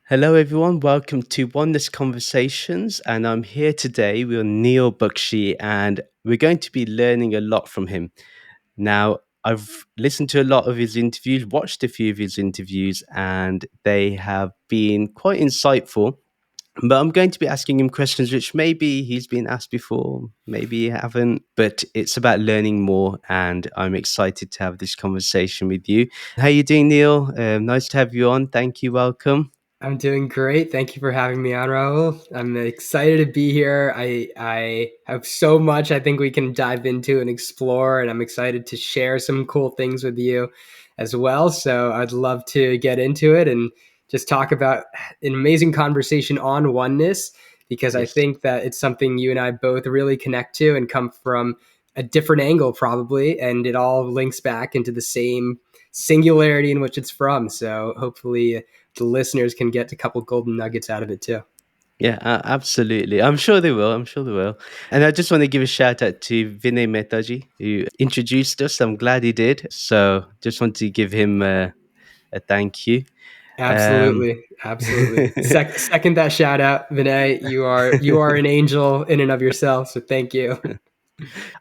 Hello, everyone. Welcome to Oneness Conversations. And I'm here today with Neil Bakshi, and we're going to be learning a lot from him. Now, I've listened to a lot of his interviews, watched a few of his interviews, and they have been quite insightful. But I'm going to be asking him questions which maybe he's been asked before, maybe he haven't, but it's about learning more. And I'm excited to have this conversation with you. How you doing, Neil? Nice to have you on. Thank you. Welcome. I'm doing great. Thank you for having me on, Rahul. I'm excited to be here. I have so much I think we can dive into and explore, and I'm excited to share some cool things with you as well. So I'd love to get into it and just talk about an amazing conversation on oneness, because I Yes. think that it's something you and I both really connect to and come from a different angle probably, and it all links back into the same singularity in which it's from. So hopefully the listeners can get a couple golden nuggets out of it too. Yeah, absolutely. I'm sure they will. I'm sure they will. And I just want to give a shout out to Vinay Mehtaji, who introduced us. I'm glad he did. So just want to give him a thank you. Um, Absolutely, absolutely. Second that shout out, Vinay. You are an angel in and of yourself. So thank you.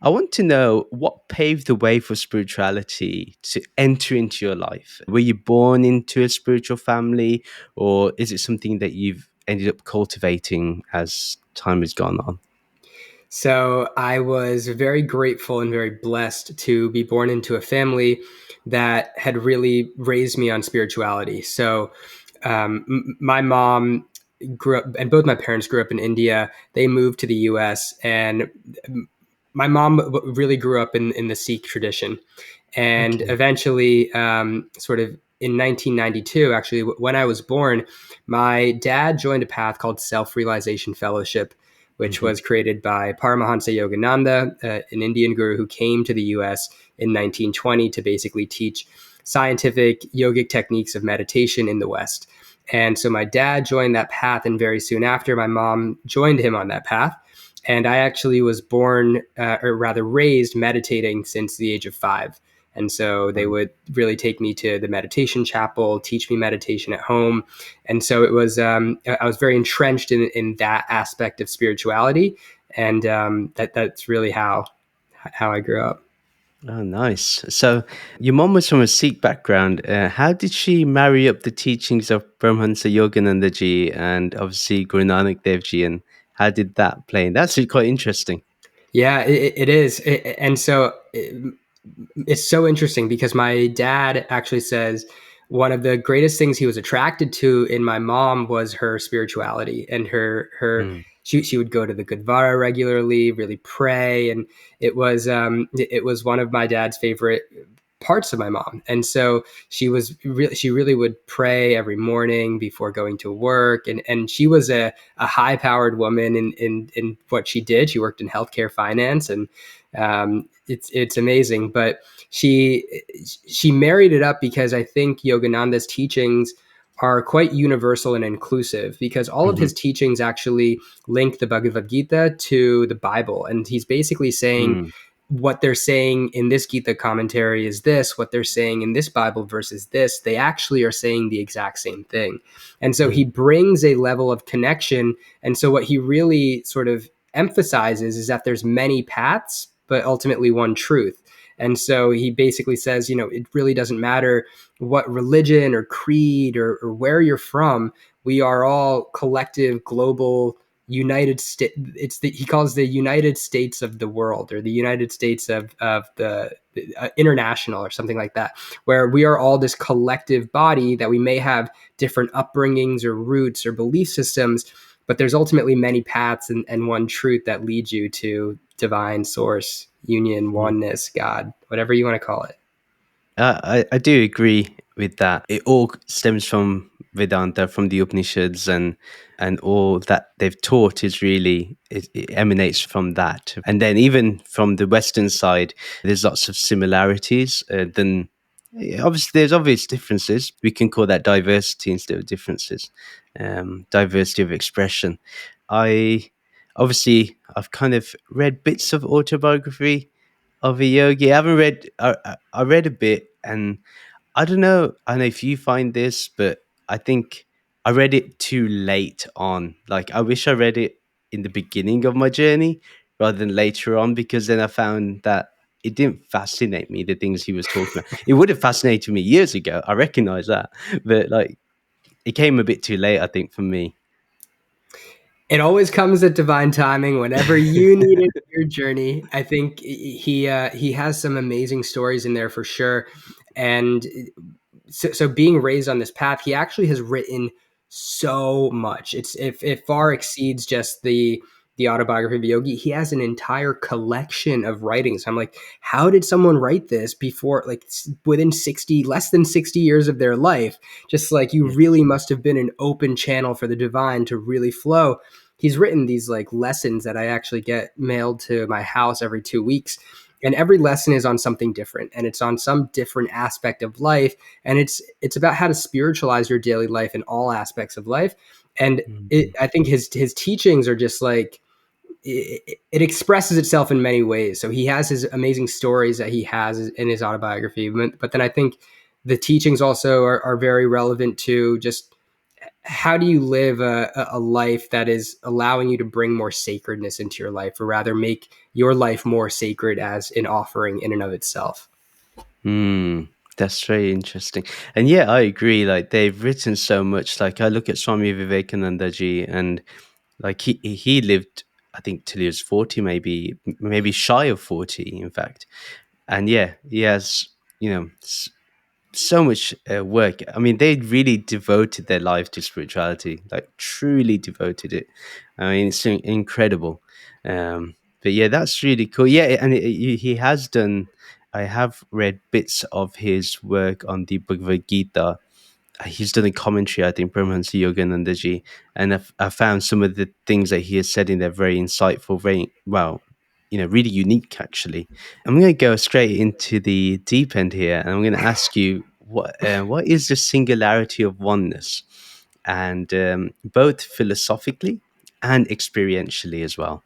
I want to know what paved the way for spirituality to enter into your life. Were you born into a spiritual family, or is it something that you've ended up cultivating as time has gone on? So I was very grateful and very blessed to be born into a family that had really raised me on spirituality. So my mom grew up, and both my parents grew up in India. They moved to the U.S. and my mom really grew up in the Sikh tradition, and Okay. eventually, sort of in 1992, actually, when I was born, my dad joined a path called Self Realization Fellowship, which Hmm. was created by Paramahansa Yogananda, an Indian guru who came to the U.S. in 1920 to basically teach scientific yogic techniques of meditation in the West. And so my dad joined that path, and very soon after, my mom joined him on that path. And I actually was born, or rather raised, meditating since the age of 5. And so they would really take me to the meditation chapel, teach me meditation at home. And so it was, I was very entrenched in that aspect of spirituality. And that's really how I grew up. Oh, nice. So, your mom was from a Sikh background. How did she marry up the teachings of Paramahansa Yogananda ji and obviously Guru Nanak Dev ji, and how did that play? That's quite interesting. Yeah, it is. And so it's so interesting because my dad actually says one of the greatest things he was attracted to in my mom was her spirituality and her Mm, she would go to the Gurdwara regularly, really pray, and it was one of my dad's favorite parts of my mom. And so she really would pray every morning before going to work, and she was a high powered woman in what she did. She worked in healthcare finance, and it's amazing. But she she married it up because I think Yogananda's teachings are quite universal and inclusive, because all of hmm his teachings actually link the Bhagavad Gita to the Bible, and he's basically saying mm, what they're saying in this Gita commentary is this, what they're saying in this Bible verse is this. They actually are saying the exact same thing. And so he mm, brings a level of connection. And so what he really sort of emphasizes is that there's many paths, but ultimately one truth. And so he basically says, it really doesn't matter what religion or creed or where you're from. We are all collective global United States. He calls the United States of the world, or the United States of the international, or something like that, where we are all this collective body that we may have different upbringings or roots or belief systems, but there's ultimately many paths and one truth that leads you to divine source, union, mm. oneness, God, whatever you want to call it. I do agree with that. It all stems from Vedanta, from the Upanishads, and all that they've taught is really it emanates from that. And then even from the Western side, there's lots of similarities. Then obviously there's obvious differences. We can call that diversity instead of differences. Diversity of expression. I I've kind of read bits of autobiography of a yogi. I haven't read. I read a bit, and I don't know. I don't know if you find this, but I think I read it too late on. Like, I wish I read it in the beginning of my journey rather than later on, because then I found that it didn't fascinate me, the things he was talking about. It would have fascinated me years ago. I recognize that. But like, it came a bit too late, I think, for me. It always comes at divine timing whenever you need it in your journey. I think he has some amazing stories in there for sure, and so being raised on this path, he actually has written so much. It far exceeds just the autobiography of Yogi. He has an entire collection of writings. I'm like, how did someone write this before, like within 60, less than 60 years of their life? Just like, you Yeah. really must have been an open channel for the divine to really flow. He's written these like lessons that I actually get mailed to my house every 2 weeks. And every lesson is on something different, and it's on some different aspect of life, and it's about how to spiritualize your daily life in all aspects of life. And Mhm. I think his teachings are just like, it expresses itself in many ways. So he has his amazing stories that he has in his autobiography, but then I think the teachings also are very relevant to just how do you live a life that is allowing you to bring more sacredness into your life, or rather make your life more sacred as an offering in and of itself. Hmm, that's very interesting. And yeah, I agree. Like, they've written so much. Like, I look at Swami Vivekananda ji, and like he lived, I think, till he was 40, maybe shy of 40, in fact. And yeah, he has, you know, so much work. I mean, they really devoted their life to spirituality, like truly devoted it. I mean, it's incredible. But yeah, that's really cool. Yeah, and he has done. I have read bits of his work on the Bhagavad Gita. He's done a commentary, I think, Paramahansa Yogananda ji, and I found some of the things that he has said in there very insightful, very well, really unique, actually. I'm going to go straight into the deep end here, and I'm going to ask you what is the singularity of oneness, and both philosophically and experientially as well.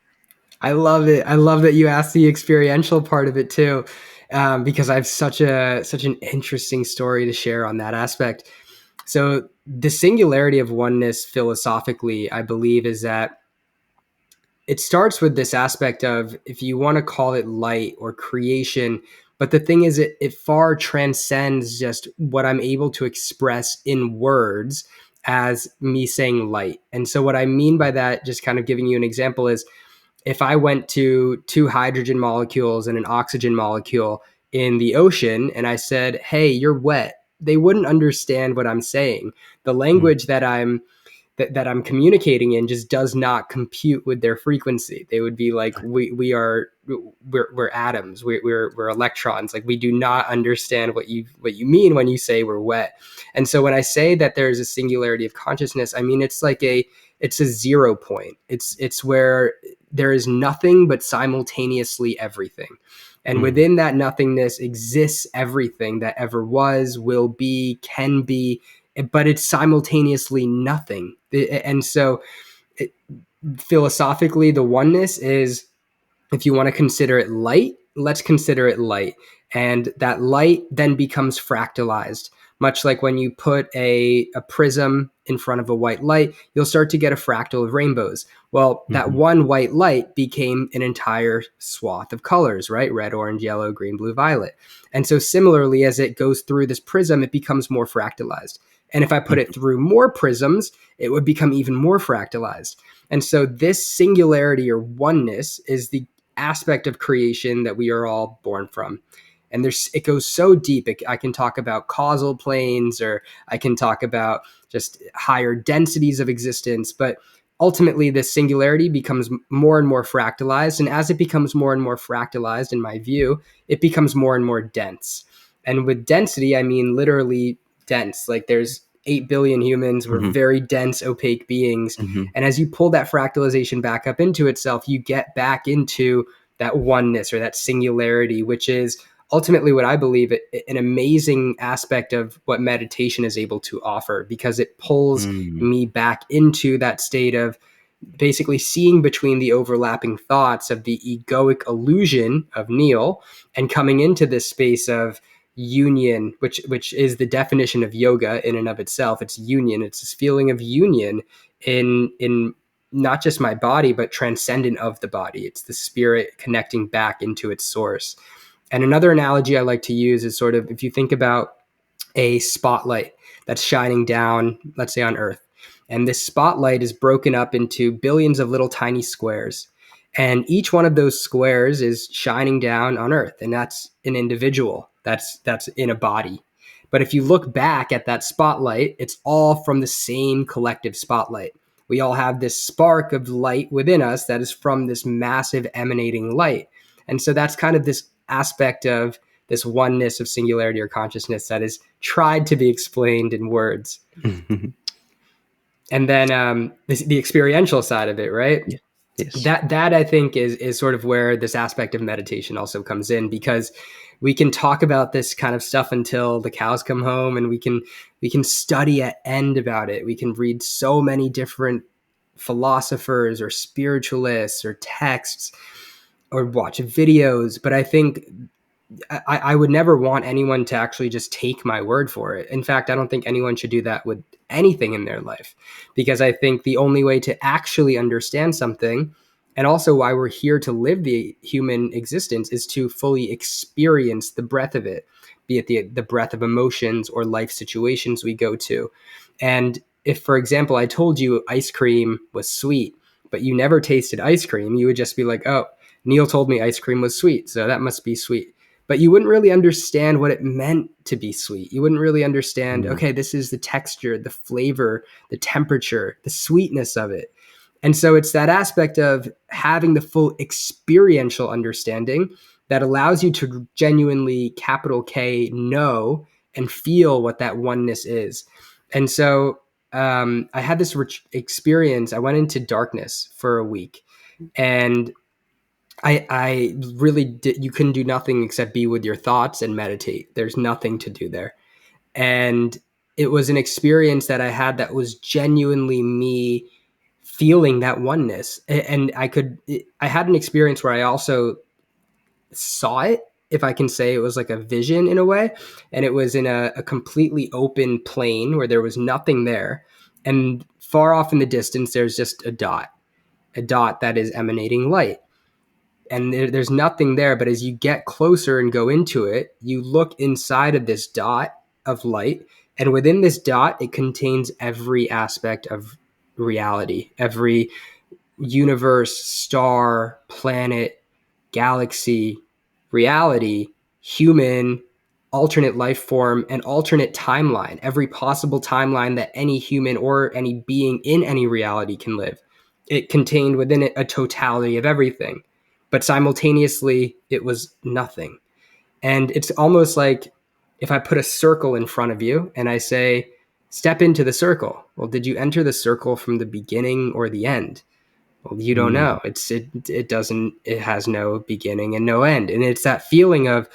I love it. I love that you asked the experiential part of it too, because I have such an interesting story to share on that aspect. So the singularity of oneness philosophically, I believe, is that it starts with this aspect of, if you want to call it light or creation, but the thing is, it far transcends just what I'm able to express in words as me saying light. And so what I mean by that, just kind of giving you an example, is if I went to two hydrogen molecules and an oxygen molecule in the ocean and I said, hey, you're wet, they wouldn't understand what I'm saying. The Mm, language that I'm communicating in just does not compute with their frequency. They would be like, we're atoms, we're electrons. Like, we do not understand what you mean when you say we're wet. And so when I say that there's a singularity of consciousness, I mean, it's a 0 point. It's where there is nothing but simultaneously everything. And mm, within that nothingness exists everything that ever was, will be, can be, but it's simultaneously nothing. And so, it, philosophically, the oneness is, if you want to consider it light, let's consider it light. And that light then becomes fractalized. Much like when you put a prism in front of a white light, you'll start to get a fractal of rainbows. Well, that mhm, one white light became an entire swath of colors, right? Red, orange, yellow, green, blue, violet. And so, similarly, as it goes through this prism, it becomes more fractalized. And if I put it mhm, through more prisms, it would become even more fractalized. And so, this singularity or oneness is the aspect of creation that we are all born from. And it goes so deep. I can talk about causal planes, or I can talk about just higher densities of existence, but ultimately this singularity becomes more and more fractalized. And as it becomes more and more fractalized, in my view, it becomes more and more dense. And with density, I mean literally dense. Like, there's 8 billion humans. We're mhm, very dense, opaque beings. mhm, And as you pull that fractalization back up into itself, you get back into that oneness or that singularity, which is ultimately what I believe an amazing aspect of what meditation is able to offer, because it pulls mm, me back into that state of basically seeing between the overlapping thoughts of the egoic illusion of Neil, and coming into this space of, union, which is the definition of yoga in and of itself. It's union. It's this feeling of union in not just my body, but transcendent of the body. It's the spirit connecting back into its source. And another analogy I like to use is sort of if you think about a spotlight that's shining down, let's say on Earth. And this spotlight is broken up into billions of little tiny squares. And each one of those squares is shining down on Earth. And that's an individual. That's in a body. But if you look back at that spotlight, it's all from the same collective spotlight. We all have this spark of light within us that is from this massive emanating light. And so that's kind of this aspect of this oneness of singularity or consciousness that is tried to be explained in words. And then the experiential side of it, right? Yeah. Yes. That I think is sort of where this aspect of meditation also comes in, because we can talk about this kind of stuff until the cows come home, and we can study at end about it. We can read so many different philosophers or spiritualists or texts or watch videos, but I think I would never want anyone to actually just take my word for it. In fact, I don't think anyone should do that with anything in their life, because I think the only way to actually understand something, and also why we're here to live the human existence, is to fully experience the breadth of it, be it the breadth of emotions or life situations we go to. And if, for example, I told you ice cream was sweet, but you never tasted ice cream, you would just be like, oh, Neil told me ice cream was sweet, so that must be sweet. But you wouldn't really understand what it meant to be sweet. You wouldn't really understand, Mm. okay, this is the texture, the flavor, the temperature, the sweetness of it. And so it's that aspect of having the full experiential understanding that allows you to genuinely, capital K, know and feel what that oneness is. And so I had this experience. I went into darkness for a week, and I really did. You couldn't do nothing except be with your thoughts and meditate. There's nothing to do there. And it was an experience that I had that was genuinely me feeling that oneness. And I had an experience where I also saw it, if I can say it was like a vision in a way. And it was in a completely open plain where there was nothing there. And far off in the distance, there's just a dot that is emanating light, and there's nothing there. But as you get closer and go into it, you look inside of this dot of light, and within this dot, it contains every aspect of reality, every universe, star, planet, galaxy, reality, human, alternate life form, and alternate timeline, every possible timeline that any human or any being in any reality can live. It contained within it a totality of everything, but simultaneously, it was nothing. And it's almost like if I put a circle in front of you and I say, step into the circle. Well, did you enter the circle from the beginning or the end? Well, you don't Mm. know. It doesn't, it has no beginning and no end. And it's that feeling of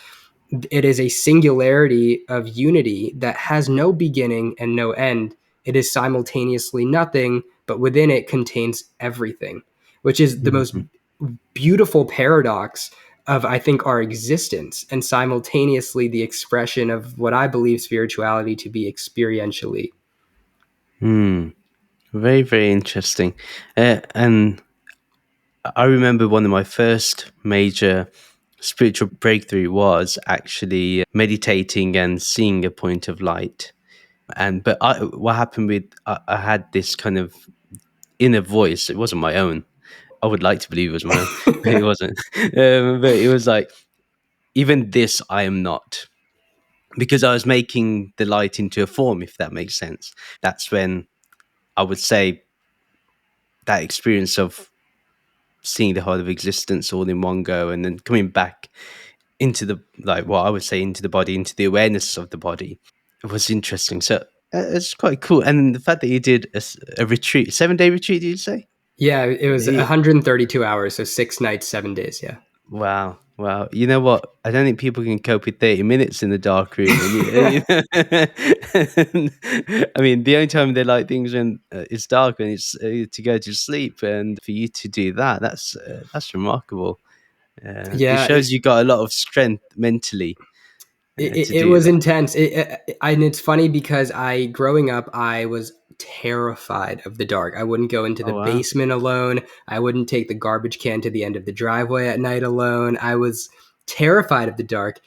it is a singularity of unity that has no beginning and no end. It is simultaneously nothing, but within it contains everything, which is the most Mhm. beautiful paradox of, I think, our existence, and simultaneously the expression of what I believe spirituality to be experientially. Mm. Very, very interesting. And I remember one of my first major spiritual breakthrough was actually meditating and seeing a point of light. And what happened with I had this kind of inner voice. It wasn't my own. I would like to believe it was my own, but it wasn't. But it was like, even this, I am not, because I was making the light into a form. If that makes sense, that's when I would say that experience of seeing the whole of existence all in one go, and then coming back into the, like, what I would say, into the body, into the awareness of the body. It was interesting. So it's quite cool. And the fact that you did a retreat, 7-day retreat, did you say? Yeah, it was Yeah. 132 hours, so 6 nights, 7 days. Yeah. Wow, wow. You know what? I don't think people can cope with 30 minutes in the dark room. And I mean, the only time they like things when it's dark and it's to go to sleep. And for you to do that, that's remarkable. It Yeah, shows you got a lot of strength mentally. to It do was that. intense. And it's funny because growing up, I was terrified of the dark. I wouldn't go into the Oh wow. basement alone. I wouldn't take the garbage can to the end of the driveway at night alone. I was terrified of the dark.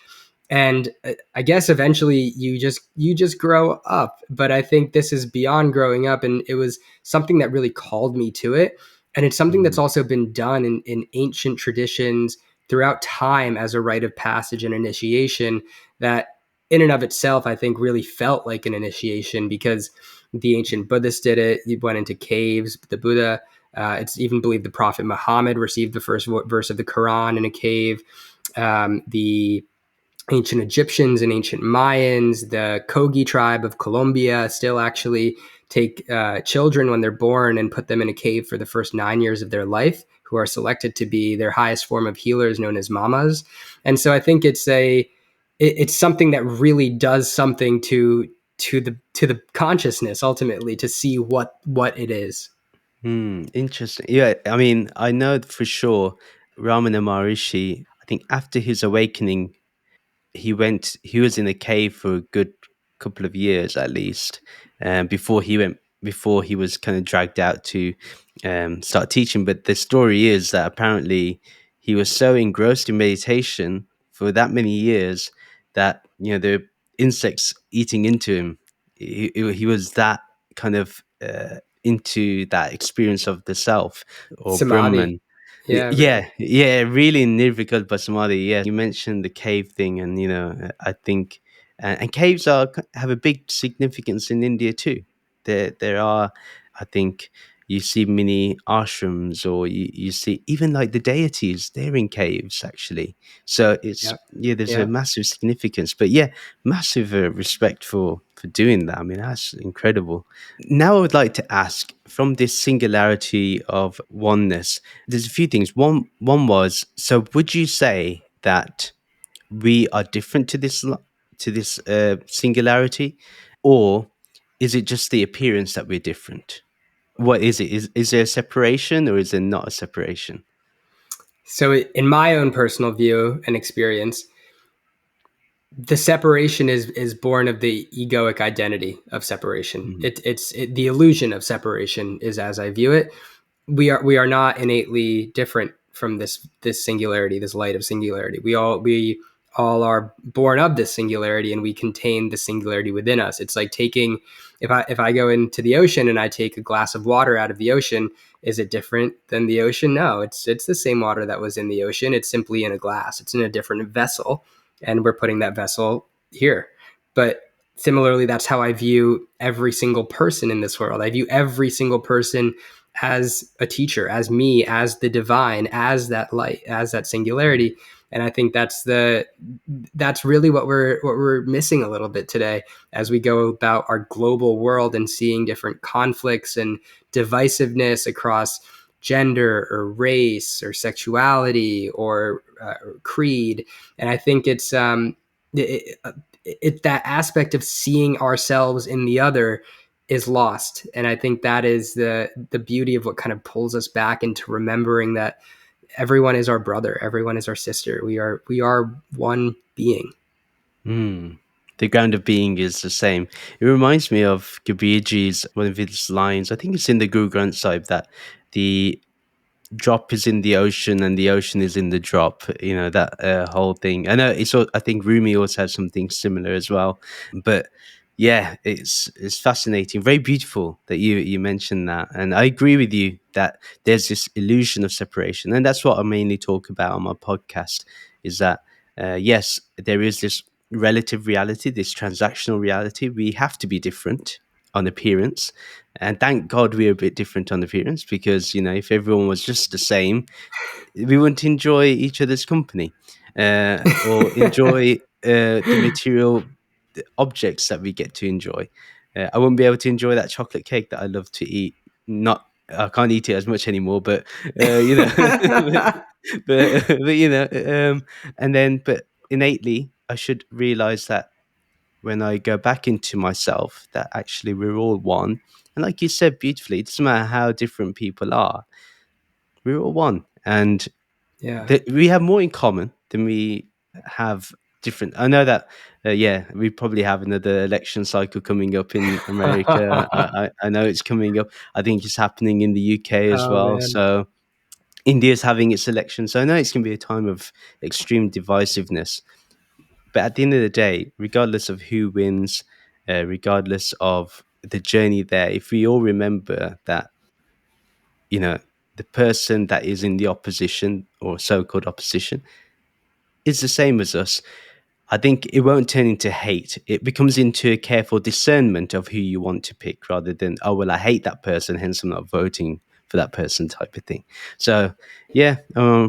And I guess eventually you just grow up. But I think this is beyond growing up, and it was something that really called me to it. And it's something that's Mm, also been done in ancient traditions throughout time as a rite of passage and initiation, that in and of itself I think really felt like an initiation, because the ancient Buddhists did it. He went into caves. The Buddha, it's even believed the Prophet Muhammad received the first verse of the Quran in a cave. The ancient Egyptians and ancient Mayans, the Kogi tribe of Colombia still actually take children when they're born and put them in a cave for the first 9 years of their life, who are selected to be their highest form of healers, known as mamas. And so I think it's something that really does something to the consciousness, ultimately, to see what it is. interesting. Yeah, I mean, I know for sure Ramana Maharishi, I think after his awakening, he was in a cave for a good couple of years at least, before he was kind of dragged out to start teaching. But the story is that apparently he was so engrossed in meditation for that many years that, you know, the insects eating into him, he was that kind of into that experience of the self or Samadhi. Brahman. Yeah, really. Yeah, yeah, really nirvikalpa samadhi. Yeah, you mentioned the cave thing, and you know, I think, and caves have a big significance in India too. There are, I think, you see mini ashrams, or you see even like the deities. They're in caves actually. So it's, Yeah. yeah, there's a Yeah. massive significance. But yeah, massive respect for doing that. I mean, that's incredible. Now I would like to ask, from this singularity of oneness, there's a few things. One was, so would you say that we are different to this singularity, or is it just the appearance that we're different? What is it? Is there a separation, or is there not a separation? So, in my own personal view and experience, the separation is born of the egoic identity of separation. Mm, The illusion of separation is as I view it. We are not innately different from this singularity, this light of singularity. We all are born of this singularity, and we contain the singularity within us. It's like taking, if I go into the ocean and I take a glass of water out of the ocean, is it different than the ocean? No, it's the same water that was in the ocean. It's simply in a glass. It's in a different vessel, and we're putting that vessel here. But similarly, that's how I view every single person in this world. I view every single person as a teacher, as me, as the divine, as that light, as that mm, singularity. And I think that's really what we're missing a little bit today, as we go about our global world and seeing different conflicts and divisiveness across gender or race or sexuality or creed. And I think it, that aspect of seeing ourselves in the other is lost. And I think that is the beauty of what kind of pulls us back into remembering that everyone is our brother, everyone is our sister. We are one being. mm. The ground of being is the same. It reminds me of Kabirji's one of his lines. I think it's in the Guru Granth Sahib, that the drop is in the ocean and the ocean is in the drop. You know, that whole thing. I know I think Rumi also has something similar as well. But yeah, it's fascinating, very beautiful that you mentioned that, and I agree with you that there's this illusion of separation, and that's what I mainly talk about on my podcast. Is that yes, there is this relative reality, this transactional reality. We have to be different on appearance, and thank God we're a bit different on appearance, because you know, if everyone was just the same, we wouldn't enjoy each other's company, or enjoy the material objects that we get to enjoy. I wouldn't be able to enjoy that chocolate cake that I love to eat. Not, I can't eat it as much anymore, but you know, but you know, and then, but innately, I should realize that when I go back into myself, that actually we're all one. And like you said beautifully, it doesn't matter how different people are, we're all one, and Yeah. that we have more in common than we have different. I know that, yeah, we probably have another election cycle coming up in America. I know it's coming up. I think it's happening in the UK as Oh well. man. So India's having its election. So I know it's going to be a time of extreme divisiveness. But at the end of the day, regardless of who wins, regardless of the journey there, if we all remember that, you know, the person that is in the opposition or so-called opposition is the same as us, I think it won't turn into hate. It becomes into a careful discernment of who you want to pick rather than, oh, well, I hate that person, hence I'm not voting for that person type of thing. So, yeah,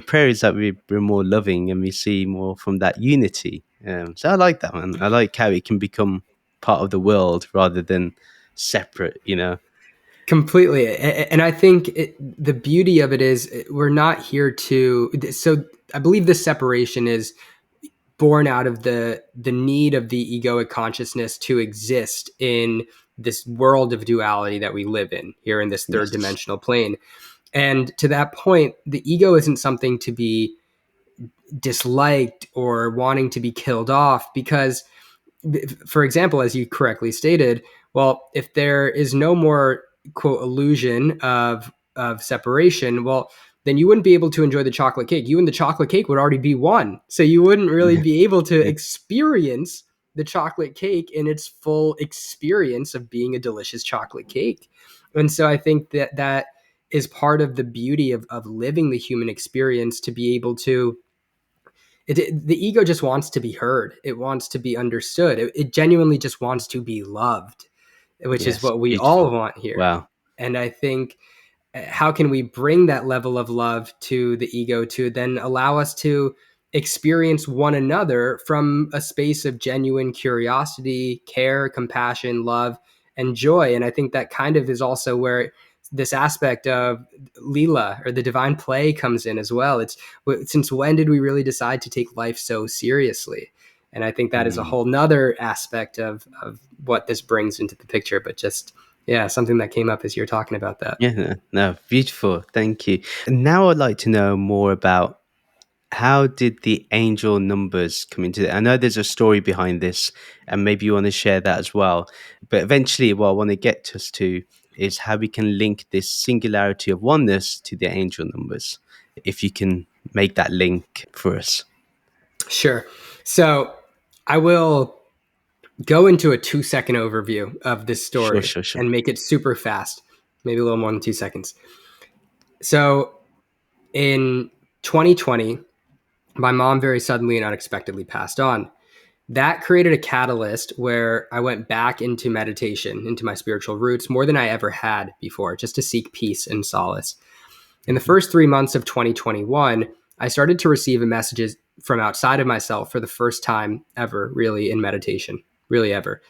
prayer is that we're more loving and we see more from that unity. So I like that, man. I like how it can become part of the world rather than separate, you know? Completely. And I think the beauty of it is we're not here to. So I believe this separation is born out of the need of the egoic consciousness to exist in this world of duality that we live in here in this third Yes. dimensional plane. And to that point, the ego isn't something to be disliked or wanting to be killed off because, for example, as you correctly stated, well, if there is no more quote illusion of separation, well, then you wouldn't be able to enjoy the chocolate cake. You and the chocolate cake would already be one. So you wouldn't really Yeah. be able to Yeah. experience the chocolate cake in its full experience of being a delicious chocolate cake. And so I think that that is part of the beauty of living the human experience to be able to the ego just wants to be heard. It wants to be understood. It genuinely just wants to be loved, which is Yes. what we all Beautiful. want here. Wow. And I think how can we bring that level of love to the ego to then allow us to experience one another from a space of genuine curiosity, care, compassion, love, and joy? And I think that kind of is also where this aspect of Leela or the divine play comes in as well. It's since when did we really decide to take life so seriously? And I think that is a Mm. whole nother aspect of what this brings into the picture, but just yeah, something that came up as you're talking about that. Yeah, no, beautiful. Thank you. And now I'd like to know more about how did the angel numbers come into it? I know there's a story behind this, and maybe you want to share that as well. But eventually, what I want to get us to is how we can link this singularity of oneness to the angel numbers. If you can make that link for us. Sure. So I will go into a 2 second overview of this Sure, story sure, sure. and make it super fast, maybe a little more than 2 seconds. So in 2020, my mom very suddenly and unexpectedly passed on. That created a catalyst where I went back into meditation, into my spiritual roots more than I ever had before, just to seek peace and solace. In the Hmm. first 3 months of 2021, I started to receive messages from outside of myself for the first time ever, really, in meditation, really ever.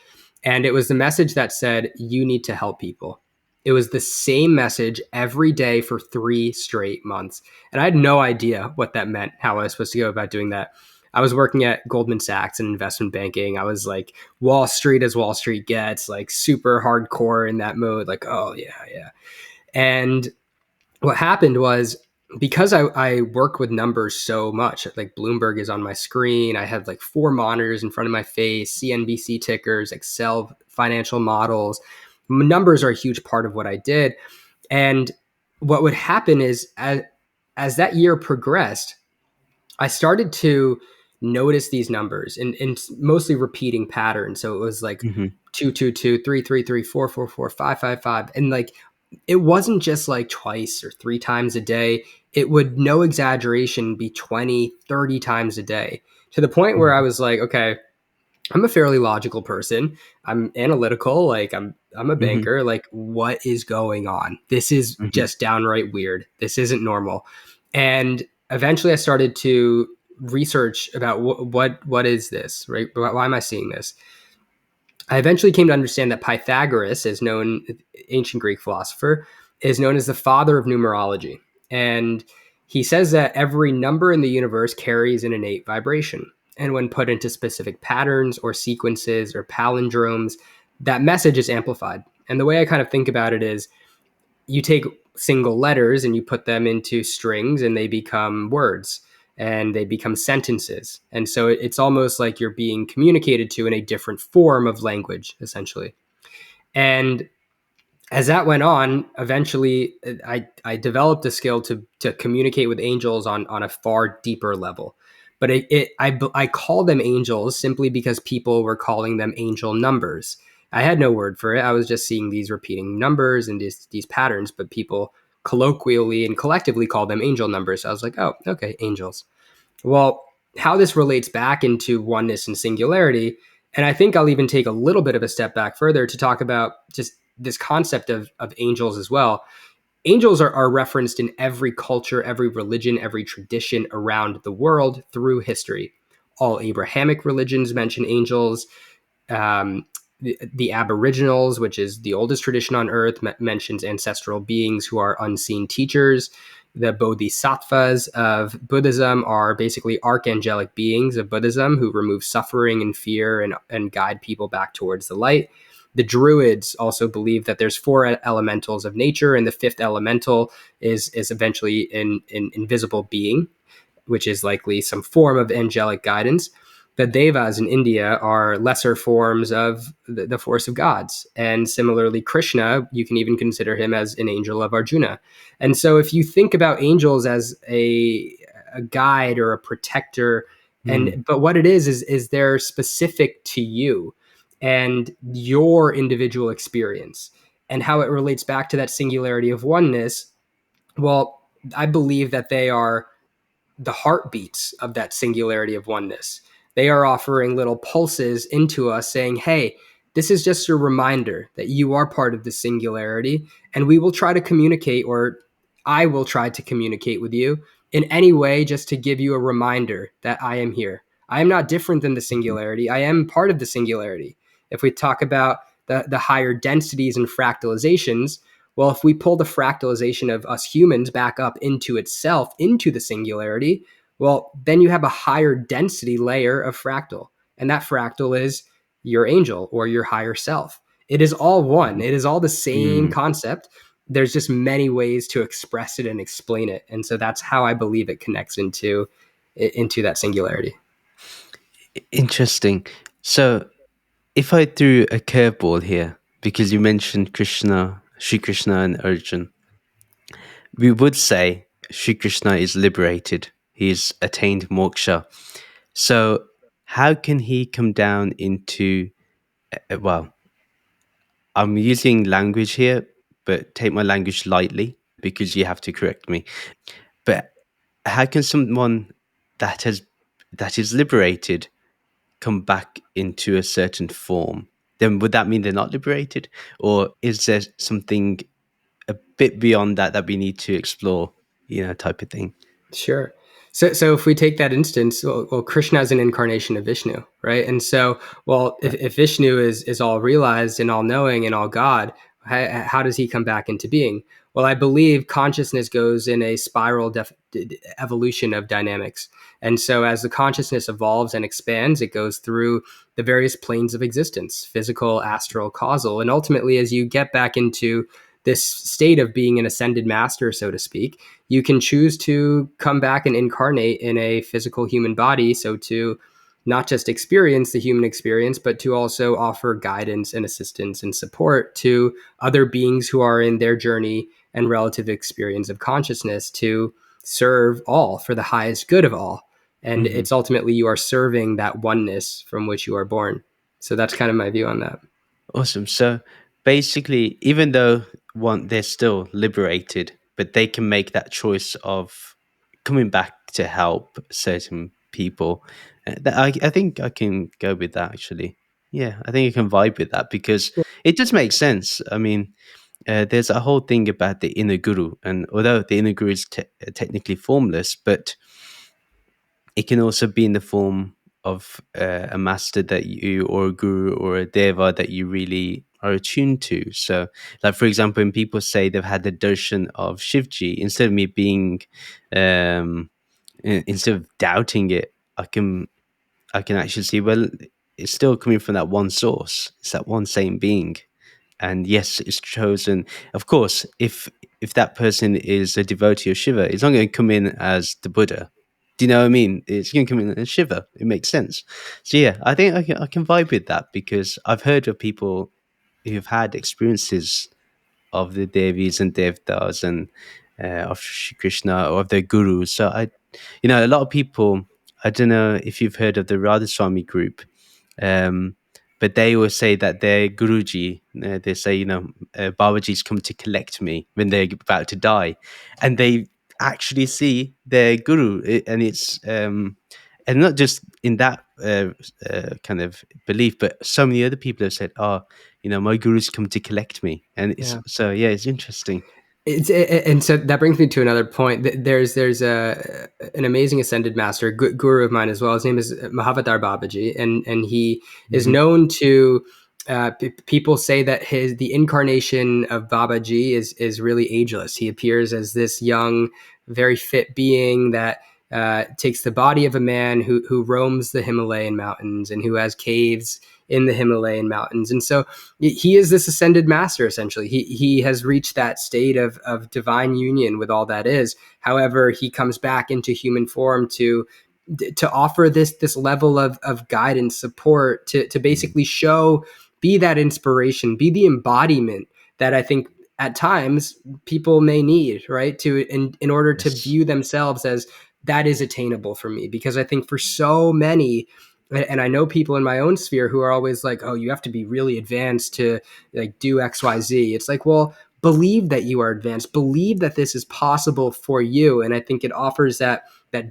And it was the message that said, you need to help people. It was the same message every day for 3 straight months. And I had no idea what that meant, how I was supposed to go about doing that. I was working at Goldman Sachs in investment banking. I was like Wall Street as Wall Street gets, like super hardcore in that mode, like, oh, yeah, yeah. And what happened was because I work with numbers so much, like Bloomberg is on my screen. I have like 4 monitors in front of my face, CNBC tickers, Excel financial models. Numbers are a huge part of what I did. And what would happen is as that year progressed, I started to notice these numbers and mostly repeating patterns. So it was like Hmm. 222, 333, 444, 555, and like it wasn't just like twice or 3 times a day. It would, no exaggeration, be 20, 30 times a day, to the point where I Hmm. was like, okay, I'm a fairly logical person. I'm analytical. Like I'm a Hmm. banker. Like what is going on? This is Hmm. just downright weird. This isn't normal. And eventually I started to research about what is this, right? Why am I seeing this? I eventually came to understand that Pythagoras, is known, ancient Greek philosopher, is known as the father of numerology. And he says that every number in the universe carries an innate vibration. And when put into specific patterns or sequences or palindromes, that message is amplified. And the way I kind of think about it is you take single letters and you put them into strings and they become words. and they become sentences. And so it's almost like you're being communicated to in a different form of language, essentially. And as that went on, eventually I developed a skill to communicate with angels on a far deeper level. But I call them angels simply because people were calling them angel numbers. I had no word for it. I was just seeing these repeating numbers and these patterns, but people colloquially and collectively called them angel numbers. So I was like, oh, okay, angels. Well, how this relates back into oneness and singularity, and I think I'll even take a little bit of a step back further to talk about just this concept of angels as well. Angels are referenced in every culture, every religion, every tradition around the world through history. All Abrahamic religions mention angels. The Aboriginals, which is the oldest tradition on earth, mentions ancestral beings who are unseen teachers. The Bodhisattvas of Buddhism are basically archangelic beings of Buddhism who remove suffering and fear and guide people back towards the light. The Druids also believe that there's four elementals of nature, and the fifth elemental is eventually an invisible being, which is likely some form of angelic guidance. The Devas in India are lesser forms of the force of gods. And similarly, Krishna, you can even consider him as an angel of Arjuna. And so if you think about angels as a guide or a protector, Mm. but what it is they're specific to you and your individual experience and how it relates back to that singularity of oneness. Well, I believe that they are the heartbeats of that singularity of oneness. They are offering little pulses into us saying, hey, this is just a reminder that you are part of the singularity, and we will try to communicate, or I will try to communicate with you in any way just to give you a reminder that I am here. I am not different than the Mhm. singularity. I am part of the singularity. If we talk about the higher densities and fractalizations, well, if we pull the fractalization of us humans back up into itself, into the singularity, well, then you have a higher density layer of fractal. And that fractal is your angel or your higher self. It is all one, it is all the same Mm. concept. There's just many ways to express it and explain it. And so that's how I believe it connects into that singularity. Interesting. So, if I threw a curveball here, because you mentioned Krishna, Sri Krishna, and Arjun, we would say Sri Krishna is liberated. He's attained moksha. So, how can he come down into, well, I'm using language here, but take my language lightly because you have to correct me. But how can someone that has that is liberated come back into a certain form? Then would that mean they're not liberated, or is there something a bit beyond that that we need to explore? Type of thing. Sure. So if we take that instance, well, Krishna is an incarnation of Vishnu, right? And so, well, Yeah. if Vishnu is all realized and all knowing and all God, how does he come back into being? Well, I believe consciousness goes in a spiral evolution of dynamics. And so as the consciousness evolves and expands, it goes through the various planes of existence, physical, astral, causal. And ultimately, as you get back into this state of being an ascended master, so to speak, you can choose to come back and incarnate in a physical human body. So to not just experience the human experience, but to also offer guidance and assistance and support to other beings who are in their journey and relative experience of consciousness to serve all for the highest good of all. And Hmm. it's ultimately you are serving that oneness from which you are born. So that's kind of my view on that. Awesome. So basically, even though they're still liberated, but they can make that choice of coming back to help certain people. I think I can go with that actually. Yeah, I think I can vibe with that because it just makes sense. I mean, there's a whole thing about the inner guru, and although the inner guru is technically formless, but it can also be in the form of a master that you, or a guru, or a deva that you really are attuned to. So, like for example, when people say they've had the darshan of Shivji, instead of me being, um, instead of doubting it, I can actually see, well, it's still coming from that one source. It's that one same being, and yes, it's chosen. Of course, if that person is a devotee of Shiva, it's not going to come in as the Buddha. Do you know what I mean? It's going to come in a shiver. It makes sense. So yeah, I think I can vibe with that because I've heard of people who've had experiences of the Devis and Devtas and of Shri Krishna or of their gurus. So a lot of people. I don't know if you've heard of the Radhaswami group, um, but they will say that their Guruji, they say, Babaji's come to collect me when they're about to die. And they actually see their Guru. And it's, and not just in that kind of belief, but so many other people have said, oh, my Guru's come to collect me. And it's, Yeah. so yeah, it's interesting. And so that brings me to another point. There's an amazing ascended master, guru of mine as well. His name is Mahavatar Babaji, and he is Hmm. known to people say that the incarnation of Babaji is really ageless. He appears as this young, very fit being that takes the body of a man who roams the Himalayan mountains and who has caves in the Himalayan mountains, and so he is this ascended master. Essentially, he has reached that state of divine union with all that is. However, he comes back into human form to offer this level of guidance, support, to basically show, be that inspiration, be the embodiment that I think at times people may need, right, to in order to Yes. view themselves as that is attainable for me. Because I think for so many, and I know people in my own sphere who are always like, oh, you have to be really advanced to like do XYZ. It's like, well, believe that you are advanced, believe that this is possible for you. And I think it offers that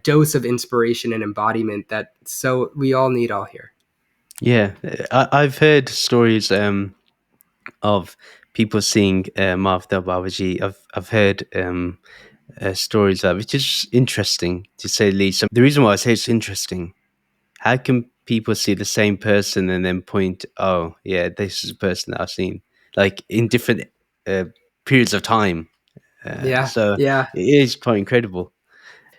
dose of inspiration and embodiment that so we all need all here. Yeah. I've heard stories of people seeing Mavda Babaji. I've heard stories of, which is interesting to say the least. The reason why I say it's interesting, how can people see the same person and then point, oh yeah, this is a person that I've seen, like in different uh, periods of time. Yeah, So yeah. it is quite incredible.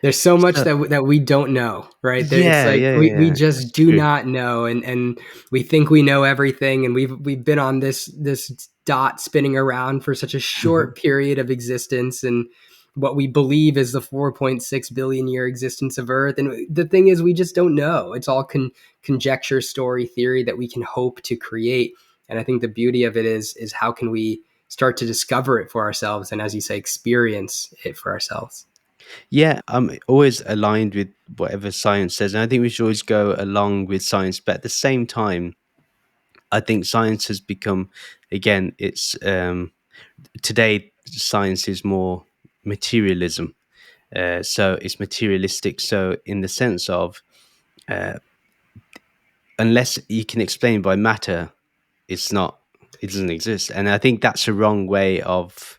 There's so much So that we don't know, right? There, it's yeah, like yeah, we yeah, just it's do true. not know, and we think we know everything, and we've been on this dot spinning around for such a short period of existence, and what we believe is the 4.6 billion year existence of Earth. And the thing is, we just don't know. It's all conjecture, story, theory that we can hope to create. And I think the beauty of it is how can we start to discover it for ourselves, and as you say, experience it for ourselves. Yeah, I'm always aligned with whatever science says, and I think we should always go along with science. But at the same time, I think science has become, again, it's today science is more materialism. So it's materialistic. So in the sense of, uh, unless you can explain by matter, it's not. It doesn't exist. And I think that's a wrong way of.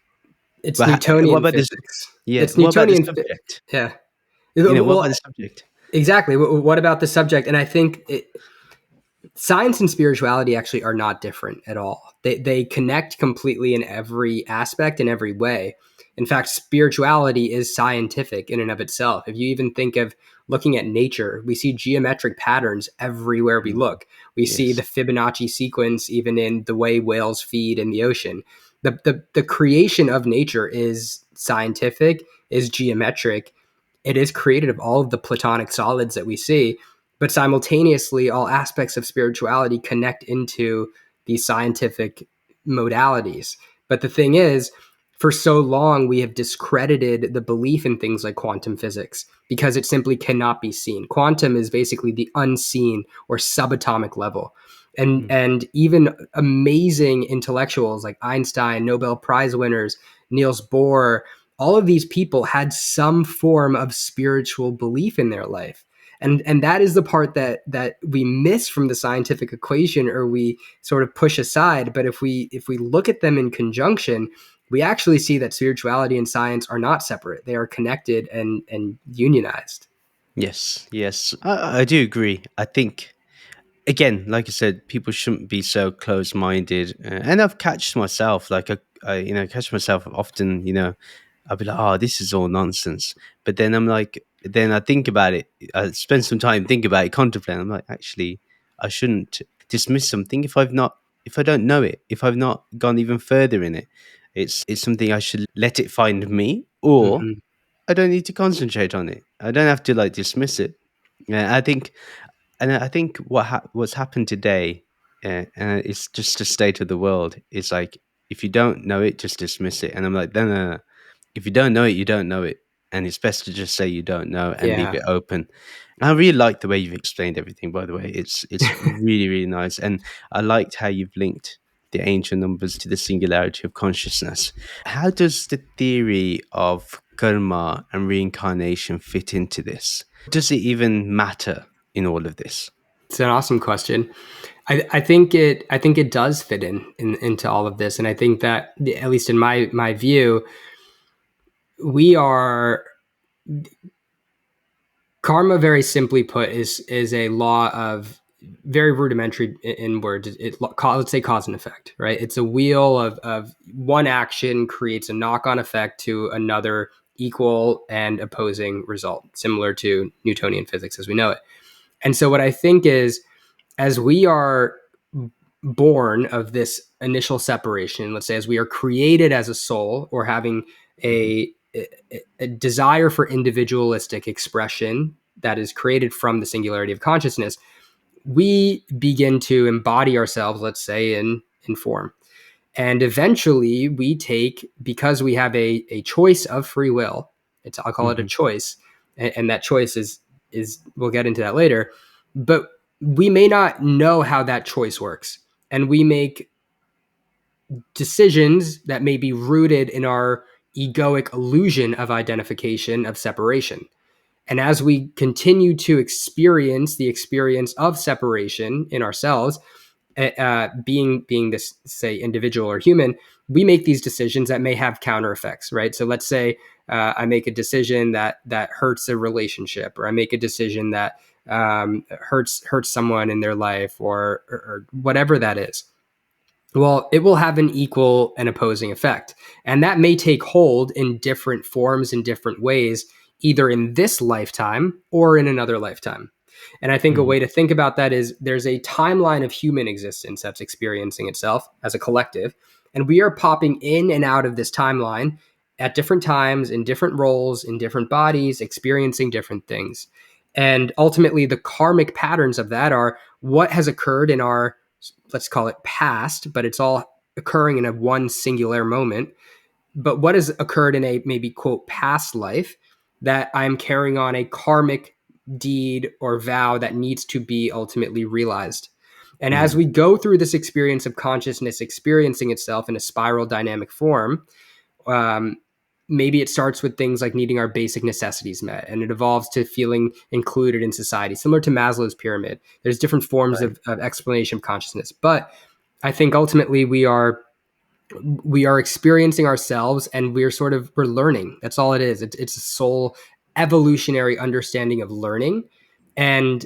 It's But what Newtonian about this? physics. Yeah. It's What about the Newtonian. subject? Yeah. What about Well, the subject? exactly. What about the subject? And I think science and spirituality actually are not different at all. They connect completely in every aspect, in every way. In fact, spirituality is scientific in and of itself. If you even think of looking at nature, we see geometric patterns everywhere we Mm, look. We see the yes. Fibonacci sequence even in the way whales feed in the ocean. The creation of nature is scientific, is geometric. It is created of all of the platonic solids that we see, but simultaneously all aspects of spirituality connect into these scientific modalities. But the thing is, for so long we have discredited the belief in things like quantum physics because it simply cannot be seen. Quantum is basically the unseen or subatomic level. and Mm. and even amazing intellectuals like Einstein, Nobel Prize winners, Niels Bohr, all of these people had some form of spiritual belief in their life. And that is the part that we miss from the scientific equation, or we sort of push aside. But if we look at them in conjunction, we actually see that spirituality and science are not separate. They are connected and unionized. Yes, yes, I do agree. I think, again, like I said, people shouldn't be so close-minded, and I've catched myself, like catch myself often. I'll be like, "Oh, this is all nonsense," but then I'm like, then I think about it. I spend some time think about it, contemplate. I'm like, actually, I shouldn't dismiss something if I don't know it, if I've not gone even further in it. It's something I should let it find me, or Mhm. I don't need to concentrate on it. I don't have to like dismiss it. Yeah, I think, and I think what's happened today, and it's just the state of the world. Is like, if you don't know it, just dismiss it. And I'm like, no, no, no. If you don't know it, you don't know it, and it's best to just say you don't know and leave Yeah. it open. And I really like the way you've explained everything. By the way, it's really really nice, and I liked how you've linked the ancient numbers to the singularity of consciousness. How does the theory of karma and reincarnation fit into this? Does it even matter in all of this? It's an awesome question. I think it does fit into all of this, and I think that at least in my view, we are karma. Very simply put, is a law of very rudimentary in words. Let's say cause and effect, right? It's a wheel of one action creates a knock on effect to another equal and opposing result, similar to Newtonian physics as we know it. And so, what I think is, as we are born of this initial separation, let's say as we are created as a soul or having Mhm, a desire for individualistic expression that is created from the singularity of consciousness, we begin to embody ourselves, let's say, in form. And eventually we take, because we have a choice of free will, I'll call it a mhm, choice, and that choice is we'll get into that later, but we may not know how that choice works. And we make decisions that may be rooted in our egoic illusion of identification, of separation. And as we continue to experience the experience of separation in ourselves, being this, say, individual or human, we make these decisions that may have counter effects, right? So let's say I make a decision that hurts a relationship, or I make a decision that hurts someone in their life, or whatever that is. Well, it will have an equal and opposing effect. And that may take hold in different forms, in different ways, either in this lifetime or in another lifetime. And I think a mhm, way to think about that is there's a timeline of human existence that's experiencing itself as a collective. And we are popping in and out of this timeline at different times, in different roles, in different bodies, experiencing different things. And ultimately, the karmic patterns of that are what has occurred in our, let's call it past, but it's all occurring in a one singular moment. But what has occurred in a maybe quote past life that I'm carrying on a karmic deed or vow that needs to be ultimately realized. And as mhm, we go through this experience of consciousness experiencing itself in a spiral dynamic form, um, maybe it starts with things like needing our basic necessities met, and it evolves to feeling included in society, similar to Maslow's pyramid. There's different forms right. of explanation of consciousness, but I think ultimately we are experiencing ourselves, and we're learning. That's all it is. It's a soul evolutionary understanding of learning. And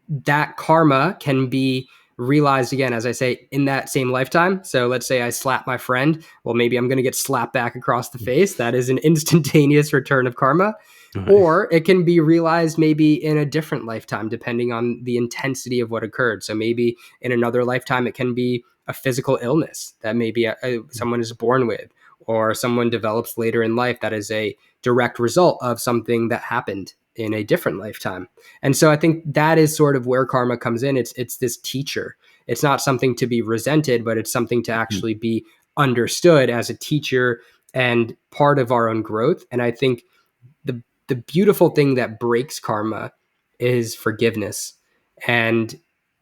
that karma can be realized again, as I say, in that same lifetime. So let's say I slap my friend. Well, maybe I'm going to get slapped back across the face. That is an instantaneous return of karma. Right. Or it can be realized maybe in a different lifetime, depending on the intensity of what occurred. So maybe in another lifetime, it can be a physical illness that maybe someone is born with, or someone develops later in life that is a direct result of something that happened in a different lifetime. And so I think that is sort of where karma comes in. It's this teacher. It's not something to be resented, but it's something to Mhm, actually be understood as a teacher and part of our own growth. And I think the beautiful thing that breaks karma is forgiveness, and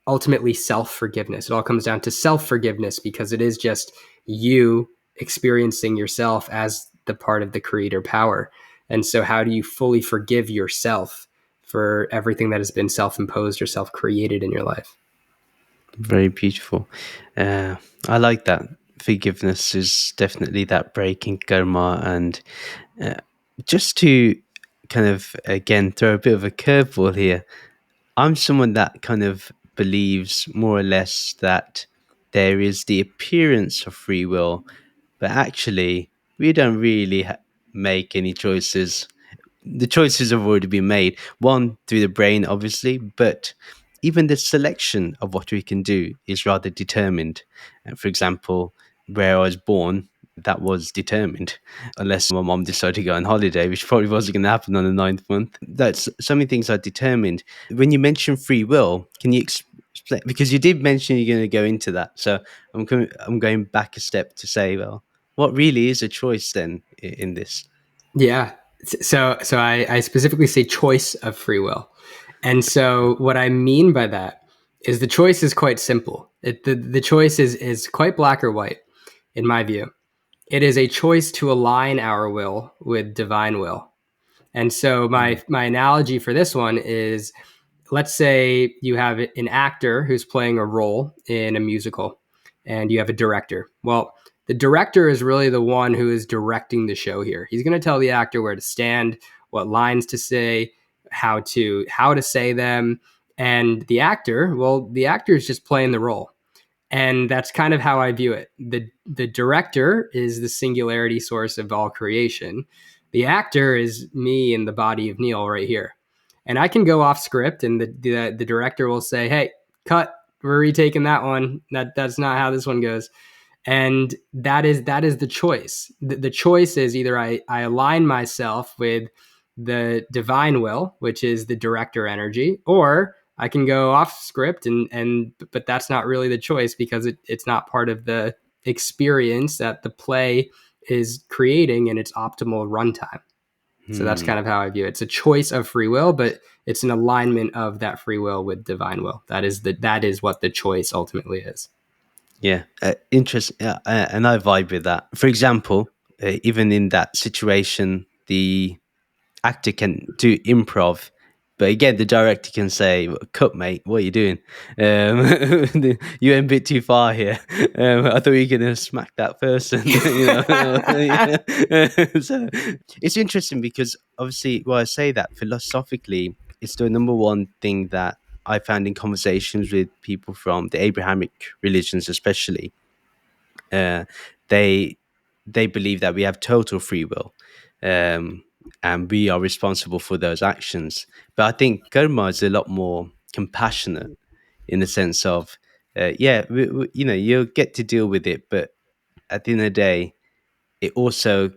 ultimately self-forgiveness. It all comes down to self-forgiveness, because it is just you experiencing yourself as the part of the creator power. And so how do you fully forgive yourself for everything that has been self-imposed or self-created in your life? very beautiful. Uh, I like that. Forgiveness is definitely that breaking karma. And uh, just to kind of, again, throw a bit of a curveball here, I'm someone that kind of believes more or less that there is the appearance of free will, but actually, we don't really make any choices. The choices have already been made, one through the brain, obviously, but even the selection of what we can do is rather determined. For example, where I was born, that was determined, unless my mom decided to go on holiday, which probably wasn't going to happen on the ninth month. That's so many things are determined. When you mention free will, can you explain? Because you did mention you're going to go into that, so I'm going back a step to say, well, what really is a choice then in this? Yeah. So I specifically say choice of free will. And so what I mean by that is the choice is quite simple. The choice is quite black or white, in my view. It is a choice to align our will with divine will. And so Mm, my analogy for this one is, let's say you have an actor who's playing a role in a musical and you have a director. Well, the director is really the one who is directing the show here. He's going to tell the actor where to stand, what lines to say, how to say them. And the actor is just playing the role. And that's kind of how I view it. The director is the singularity source of all creation. The actor is me in the body of Neil right here. And I can go off script, and the director will say, "Hey, cut. We're retaking that one. That's not how this one goes." And that is the choice. The choice is either I align myself with the divine will, which is the director energy, or I can go off script, and but that's not really the choice, because it's not part of the experience that the play is creating in its optimal runtime. So that's hmm. kind of how I view it. It's a choice of free will, but it's an alignment of that free will with divine will. That is what the choice ultimately is. Yeah, interesting. And I vibe with that. For example, even in that situation, the actor can do improv, but again, the director can say, "Cut, mate. What are you doing? You went a bit too far here. I thought you were gonna smack that person." So it's interesting because obviously, well, I say that philosophically, it's the number one thing that I found in conversations with people from the Abrahamic religions, especially. Uh, they they believe that we have total free will, um, and we are responsible for those actions. But I think karma is a lot more compassionate in the sense of, yeah, you'll get to deal with it, but at the end of the day, it also,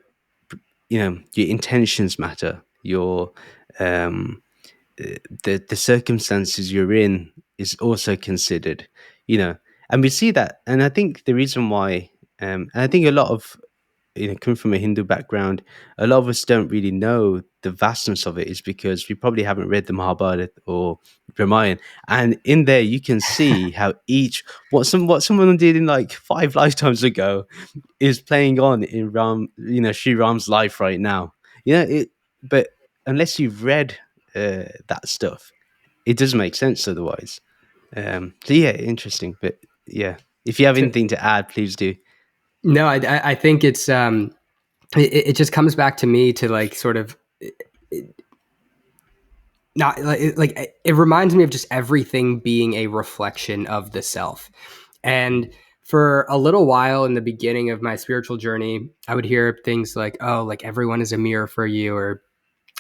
your intentions matter. Your um, the circumstances you're in is also considered, you know, and we see that. And I think the reason why, and I think a lot of, coming from a Hindu background, a lot of us don't really know the vastness of it is because we probably haven't read the Mahabharata or Ramayana. And in there, you can see how what someone did in like 5 lifetimes ago is playing on in Sri Ram's life right now. But unless you've read that stuff, it doesn't make sense otherwise. So yeah, interesting. But yeah, if you have anything to add, please do. No, I think it just comes back to me to like sort of not like it reminds me of just everything being a reflection of the self. And for a little while in the beginning of my spiritual journey, I would hear things like, "Oh, like everyone is a mirror for you," or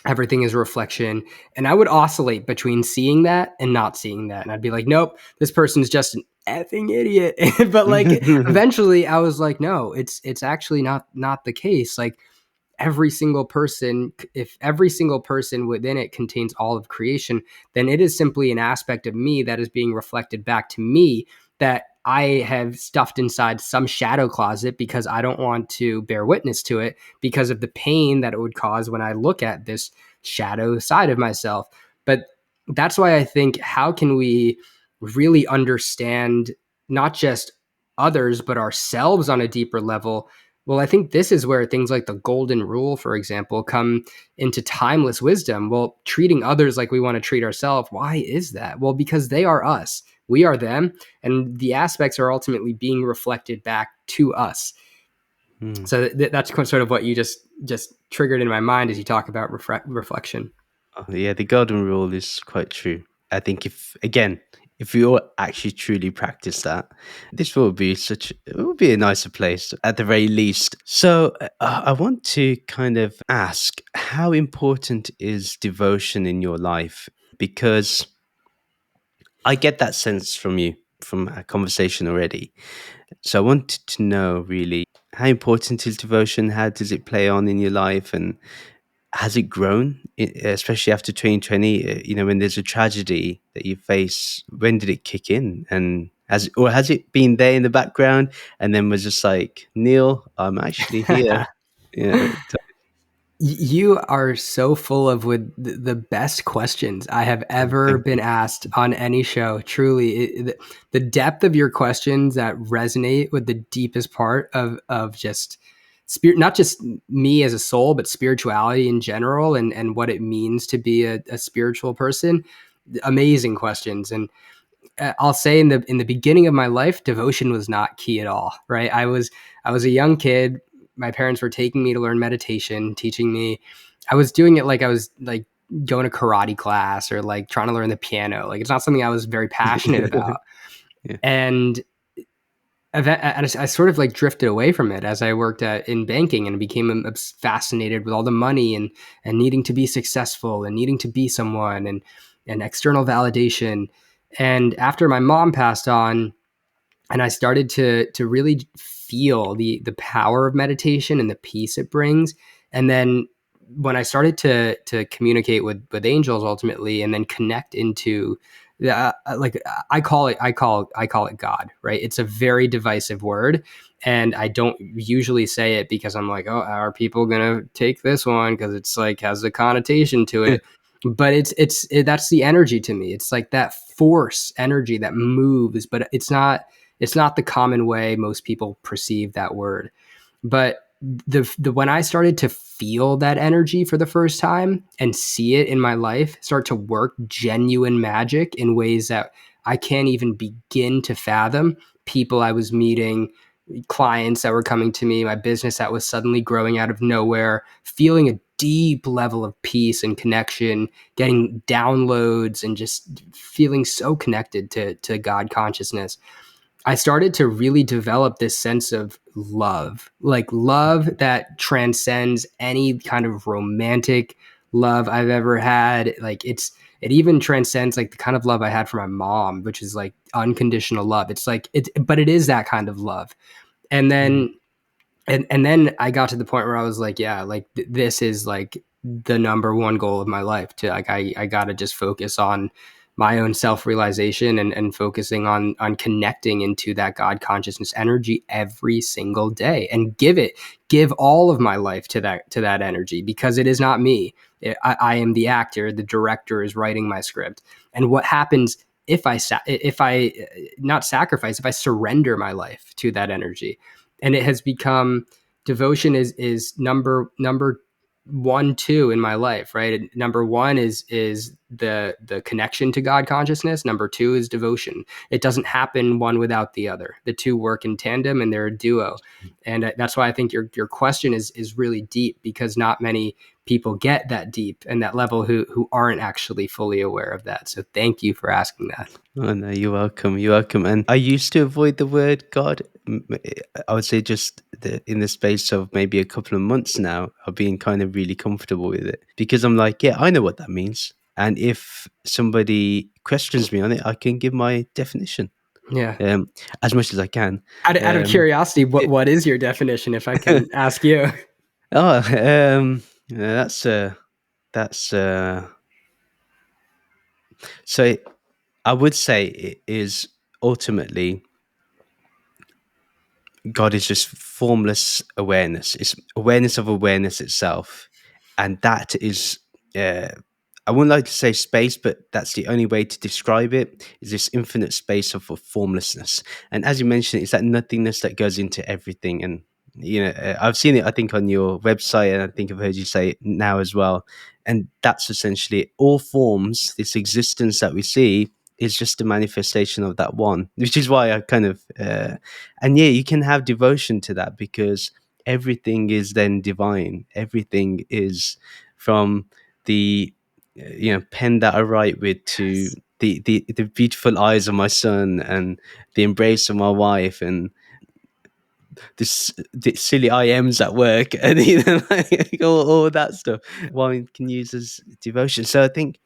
"everything is a reflection." And I would oscillate between seeing that and not seeing that. And I'd be like, "Nope, this person's just an effing idiot." But like eventually I was like, "No, it's actually not the case." Like every single person, if every single person within it contains all of creation, then it is simply an aspect of me that is being reflected back to me, that I have stuffed inside some shadow closet because I don't want to bear witness to it because of the pain that it would cause when I look at this shadow side of myself. But that's why I think, how can we really understand not just others but ourselves on a deeper level? Well, I think this is where things like the golden rule, for example, come into timeless wisdom. Well, treating others like we want to treat ourselves. Why is that? Well, because they are us, we are them, and the aspects are ultimately being reflected back to us. Hmm. So that's sort of what you just triggered in my mind as you talk about reflection. Oh, yeah, the golden rule is quite true. I think if we all actually truly practice that, this will be it will be a nicer place at the very least. So I want to kind of ask, how important is devotion in your life? Because I get that sense from you from our conversation already. So I wanted to know really. how important is devotion? How does it play on in your life, and has it grown, especially after 2020? When there's a tragedy that you face, when did it kick in? And has it been there in the background, and then was just like, Neil, I'm actually here. Yeah, You are so full of with the best questions I have ever thank been you. asked on any show. Truly, the depth of your questions that resonate with the deepest part of just spirit, not just me as a soul, but spirituality in general, and what it means to be a spiritual person. Amazing questions. And I'll say in the beginning of my life, devotion was not key at all. Right, I was a young kid. My parents were taking me to learn meditation, teaching me. I was doing it like I was like going to karate class or like trying to learn the piano. Like it's not something I was very passionate about. Yeah. And I sort of like drifted away from it as I worked in banking and became fascinated with all the money and needing to be successful and needing to be someone and external validation. And after my mom passed on, and I started to really feel the power of meditation and the peace it brings. And then when I started to communicate with angels ultimately, and then connect into the like I call it God, right? It's a very divisive word, and I don't usually say it because I'm like, oh, are people gonna take this one because it's like has a connotation to it? But that's the energy to me. It's like that force energy that moves, but it's not the common way most people perceive that word. But the when I started to feel that energy for the first time and see it in my life start to work genuine magic in ways that I can't even begin to fathom, people I was meeting, clients that were coming to me, my business that was suddenly growing out of nowhere, feeling a deep level of peace and connection, getting downloads and just feeling so connected to God consciousness. I started to really develop this sense of love, like love that transcends any kind of romantic love I've ever had. Like it even transcends like the kind of love I had for my mom, which is like unconditional love. It's like but it is that kind of love. And Mm. then and then I got to the point where I was like, yeah, like this is like the number one goal of my life to like I got to just focus on my own self-realization and focusing on connecting into that God consciousness energy every single day and give all of my life to that energy because it is not me. I am the actor, the director is writing my script. And what happens if I not sacrifice, if I surrender my life to that energy, and it has become devotion is number one two in my life, right? Number one is the connection to God consciousness. Number two is devotion. It doesn't happen one without the other. The two work in tandem and they're a duo. And that's why I think your question is really deep because not many people get that deep and that level who aren't actually fully aware of that. So thank you for asking that. Oh no, you're welcome. You're welcome. And I used to avoid the word God. I would say just in the space of maybe a couple of months now, I've been kind of really comfortable with it because I'm like, yeah, I know what that means. And if somebody questions me on it, I can give my definition, Yeah. um, as much as I can. Out of Um, curiosity, it, what is your definition, if I can ask you? oh, yeah, that's so. I would say it is ultimately God is just formless awareness. It's awareness of awareness itself. And that is, uh, I wouldn't like to say space, but that's the only way to describe it is this infinite space of formlessness. And as you mentioned, it's that nothingness that goes into everything. And, I've seen it, I think, on your website, and I think I've heard you say it now as well. And that's essentially it. All forms, this existence that we see, is just a manifestation of that one, which is why I kind of, and yeah, you can have devotion to that because everything is then divine. Everything is from the pen that I write with to Yes. the beautiful eyes of my son and the embrace of my wife and the silly IMs at work and like, all that stuff. One can use as devotion. So I think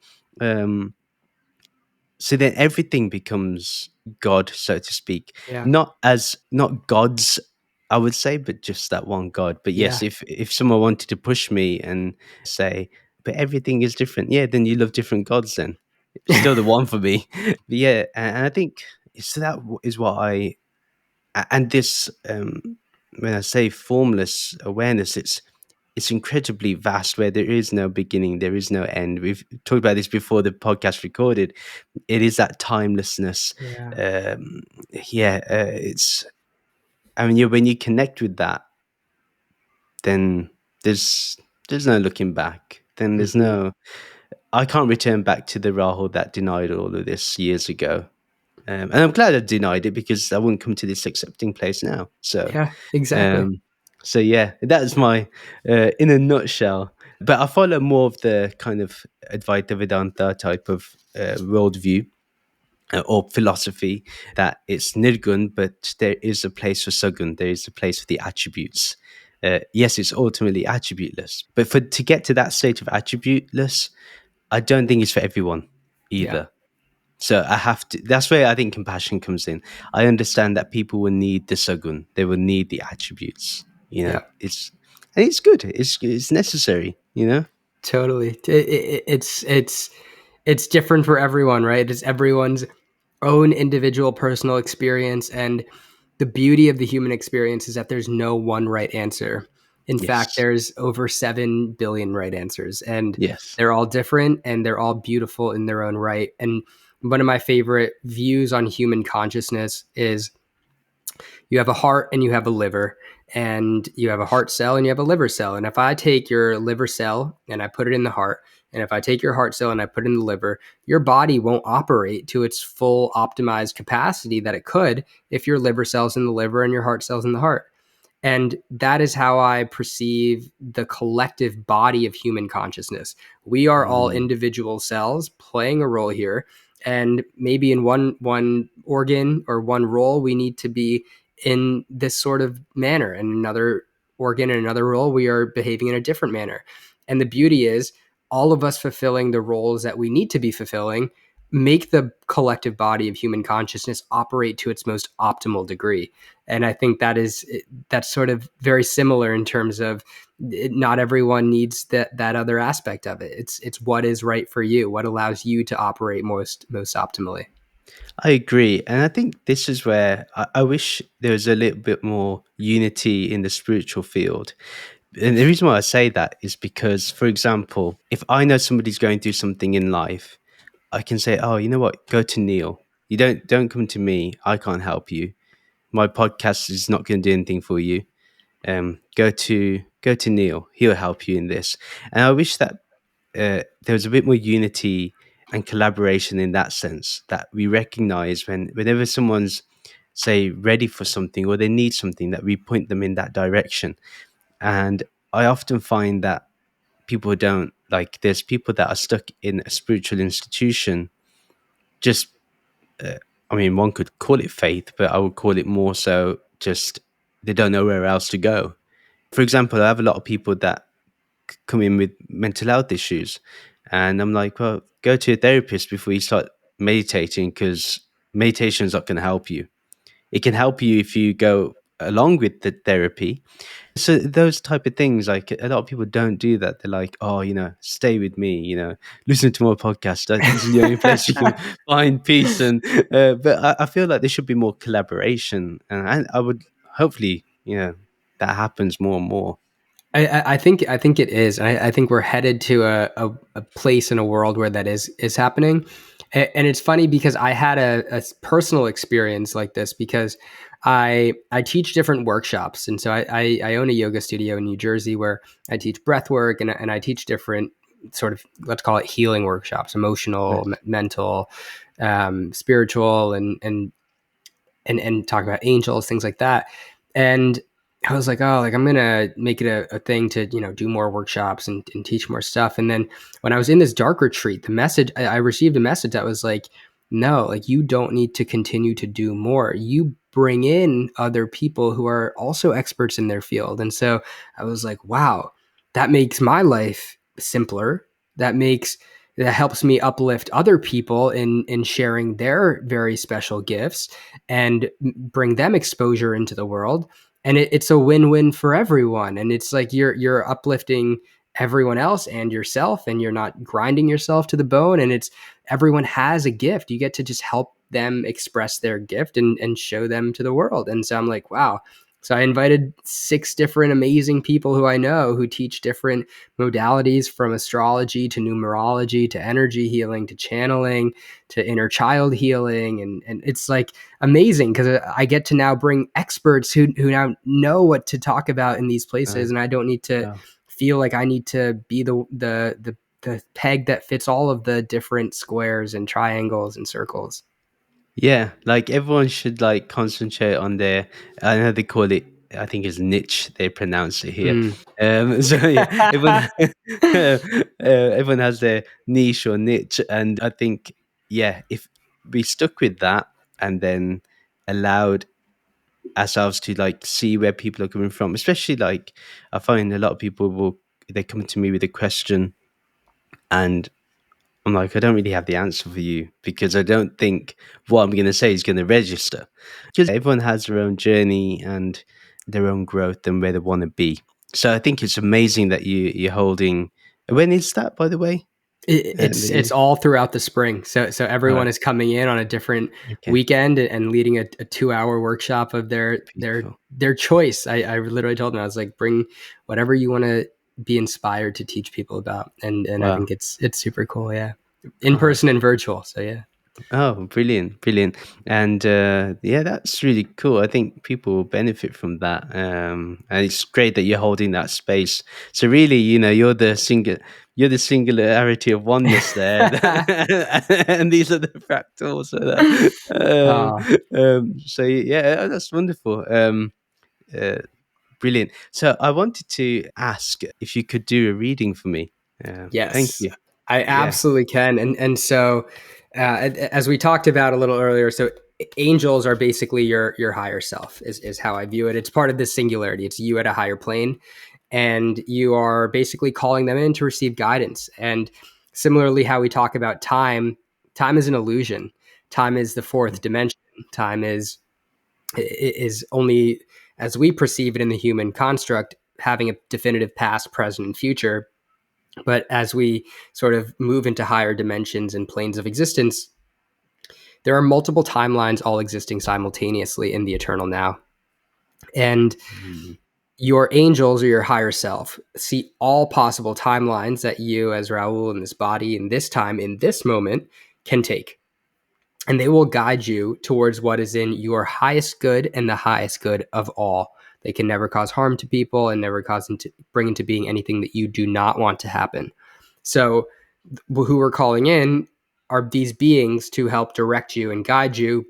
so then everything becomes God, so to speak, Yeah. not gods. I would say, but just that one God. But yes, Yeah. if someone wanted to push me and say, but everything is different, yeah, then you love different gods. Then it's still the one for me. But yeah, and I think so that is what and this when I say formless awareness, it's incredibly vast, where there is no beginning, there is no end. We've talked about this before the podcast recorded. It is that timelessness. Yeah. Um, yeah, it's. I mean, when you connect with that, then there's there's no looking back. Then there's Hmm. no. I can't return back to the Rahul that denied all of this years ago. And I'm glad I denied it, because I wouldn't come to this accepting place now. Yeah, exactly. Um, so yeah, that's my in a nutshell. But I follow more of the kind of Advaita Vedanta type of worldview or philosophy, that it's nirgun, but there is a place for sagun. There is a place for the attributes. Yes, it's ultimately attributeless, but for to get to that state of attributeless, I don't think it's for everyone Yeah. either. So I have to. That's where I think compassion comes in. I understand that people will need the sagun. They will need the attributes. Yeah. And it's good. It's necessary. Totally. It's different for everyone, right? It's everyone's own individual personal experience, and the beauty of the human experience is that there's no one right answer. In fact, Yes. there's over 7 billion right answers, and Yes. they're all different and they're all beautiful in their own right. And one of my favorite views on human consciousness is you have a heart and you have a liver, and you have a heart cell and you have a liver cell. And if I take your liver cell and I put it in the heart, and if I take your heart cell and I put it in the liver, your body won't operate to its full optimized capacity that it could if your liver cells in the liver and your heart cells in the heart. And that is how I perceive the collective body of human consciousness. We are all Mm. individual cells playing a role here. And maybe in one organ or one role, we need to be in this sort of manner. And another organ and another role, we are behaving in a different manner. And the beauty is all of us fulfilling the roles that we need to be fulfilling make the collective body of human consciousness operate to its most optimal degree. And I think that's sort of very similar in terms of not everyone needs that other aspect of it. It's what is right for you, what allows you to operate most optimally. I agree. And I think this is where I wish there was a little bit more unity in the spiritual field. And the reason why I say that is because, for example, if I know somebody's going through something in life, I can say, "Oh, you know what? Go to Neil. You don't come to me. I can't help you. My podcast is not going to do anything for you. Go to Neil. He'll help you in this." And I wish that there was a bit more unity and collaboration in that sense, that we recognize whenever someone's, say, ready for something or they need something, that we point them in that direction. And I often find that people don't, like, there's people that are stuck in a spiritual institution, just uh, I mean, one could call it faith, but I would call it more so just they don't know where else to go. For example, I have a lot of people that come in with mental health issues, and I'm like, well, go to a therapist before you start meditating, because meditation is not going to help you. It can help you if you go along with the therapy. So those type of things, like, a lot of people don't do that. They're like, oh, stay with me, listen to my podcast. This is the only place you can find peace. And but I feel like there should be more collaboration, and I would hopefully, that happens more and more. I think it is. I think we're headed to a place in a world where that is happening. And it's funny because I had a personal experience like this because I teach different workshops, and so I own a yoga studio in New Jersey where I teach breath work, and I teach different sort of, let's call it, healing workshops: emotional, Nice. mental, spiritual, and talk about angels, things like that. And I was like, oh, like I'm gonna make it a thing to do more workshops and teach more stuff. And then when I was in this dark retreat, the message I received a message that was like, no, like you don't need to continue to do more. You bring in other people who are also experts in their field. And so I was like, wow, that makes my life simpler. That helps me uplift other people in sharing their very special gifts and bring them exposure into the world. and it's a win-win for everyone. And it's like you're uplifting everyone else and yourself, and you're not grinding yourself to the bone. And it's everyone has a gift. You get to just help them express their gift and show them to the world. And so I'm like, wow. So I invited 6 different amazing people who I know who teach different modalities, from astrology to numerology to energy healing to channeling to inner child healing. And it's like amazing because I get to now bring experts who now know what to talk about in these Uh, places, and I don't need to wow. feel like I need to be the peg that fits all of the different squares and triangles and circles. Yeah, like everyone should like concentrate on their. I know they call it. I think it's niche. They pronounce it here. Mm. So yeah, everyone everyone has their niche or niche, and I think yeah, if we stuck with that and then allowed ourselves to like see where people are coming from, especially like I find a lot of people will they come to me with a question and I'm like, I don't really have the answer for you because I don't think what I'm going to say is going to register. Because everyone has their own journey and their own growth and where they want to be. So I think it's amazing that you're holding. When is that, by the way? It's all throughout the spring. So All everyone right. is coming in on a different Okay. weekend and leading a 2-hour workshop of Beautiful. their choice. I literally told them, I was like, bring whatever you want to be inspired to teach people about. And I Wow. think it's super cool. Yeah. In All right. person and virtual. So yeah. Oh, brilliant, brilliant. And yeah, that's really cool. I think people will benefit from that. And it's great that you're holding that space. So really, you're the singularity of oneness there. And these are the fractals. Oh, So yeah, that's wonderful. Uh, Brilliant. So I wanted to ask if you could do a reading for me. Thank yes, you. I Yeah. absolutely can. And so, as we talked about a little earlier, so angels are basically your higher self is how I view it. It's part of this singularity. It's you at a higher plane, and you are basically calling them in to receive guidance. And similarly, how we talk about time, time is an illusion. Time is the fourth dimension. Time is only as we perceive it in the human construct, having a definitive past, present, and future. But as we sort of move into higher dimensions and planes of existence, there are multiple timelines all existing simultaneously in the eternal now. And Mm. your angels or your higher self see all possible timelines that you, as Rahul, in this body, in this time, in this moment, can take. And they will guide you towards what is in your highest good and the highest good of all. They can never cause harm to people and never bring into being anything that you do not want to happen. So, who we're calling in are these beings to help direct you and guide you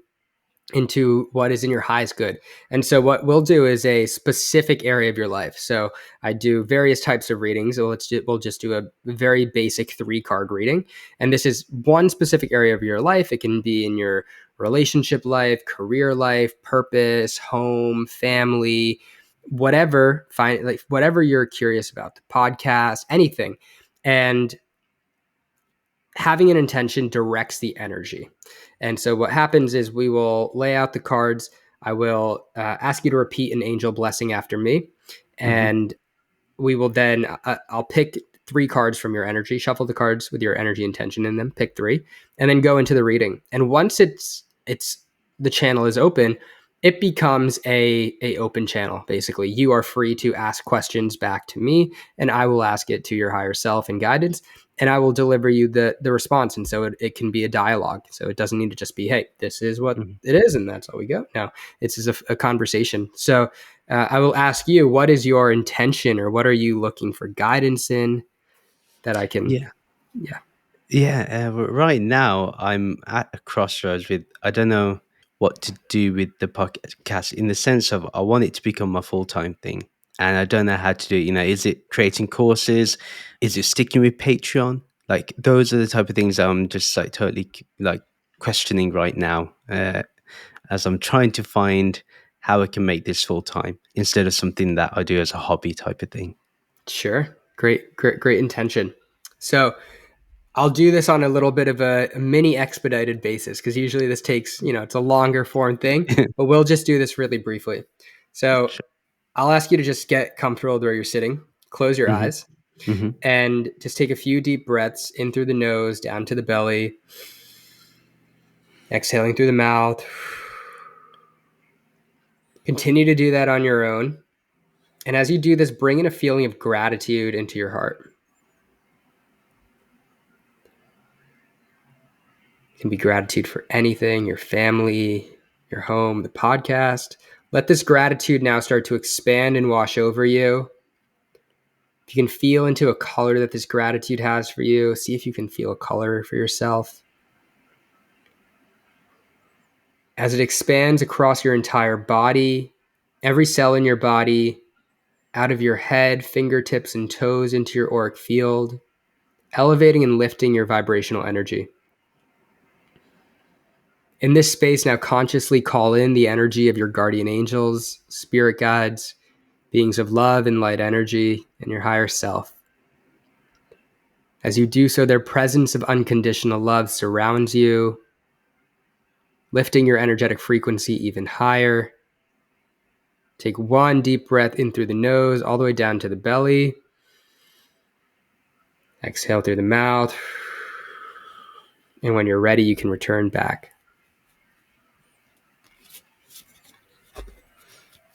into what is in your highest good. And so what we'll do is a specific area of your life. So I do various types of readings. So we'll just do a very basic 3-card reading. And this is one specific area of your life. It can be in your relationship life, career life, purpose, home, family, whatever, find like whatever you're curious about, the podcast, anything. And having an intention directs the energy. And so what happens is we will lay out the cards. I will ask you to repeat an angel blessing after me. Mhm. And we will then, I'll pick 3 cards from your energy, shuffle the cards with your energy intention in them, pick 3, and then go into the reading. And once it's the channel is open, it becomes a open channel. Basically, you are free to ask questions back to me, and I will ask it to your higher self and guidance, and I will deliver you the response. And so it can be a dialogue. So it doesn't need to just be, hey, this is what Mhm. it is, and that's all we go. No, it's just a conversation. So I will ask you, what is your intention, or what are you looking for guidance in that I can, Yeah. yeah, Yeah, right now I'm at a crossroads with I don't know what to do with the podcast in the sense of I want it to become my full-time thing and I don't know how to do it. Is it creating courses? Is it sticking with Patreon? Like those are the type of things I'm just like totally like questioning right now as I'm trying to find how I can make this full-time instead of something that I do as a hobby type of thing. sure. Great intention. So I'll do this on a little bit of a mini expedited basis because usually this takes, it's a longer form thing, but we'll just do this really briefly. So Sure. I'll ask you to just get comfortable where you're sitting. Close your Hmm. eyes Hmm. and just take a few deep breaths in through the nose, down to the belly, exhaling through the mouth. Continue to do that on your own. And as you do this, bring in a feeling of gratitude into your heart. It can be gratitude for anything, your family, your home, the podcast. Let this gratitude now start to expand and wash over you. If you can feel into a color that this gratitude has for you, see if you can feel a color for yourself. As it expands across your entire body, every cell in your body, out of your head, fingertips, and toes into your auric field, elevating and lifting your vibrational energy. In this space, now consciously call in the energy of your guardian angels, spirit guides, beings of love and light energy, and your higher self. As you do so, their presence of unconditional love surrounds you, lifting your energetic frequency even higher. Take one deep breath in through the nose, all the way down to the belly. Exhale through the mouth. And when you're ready, you can return back.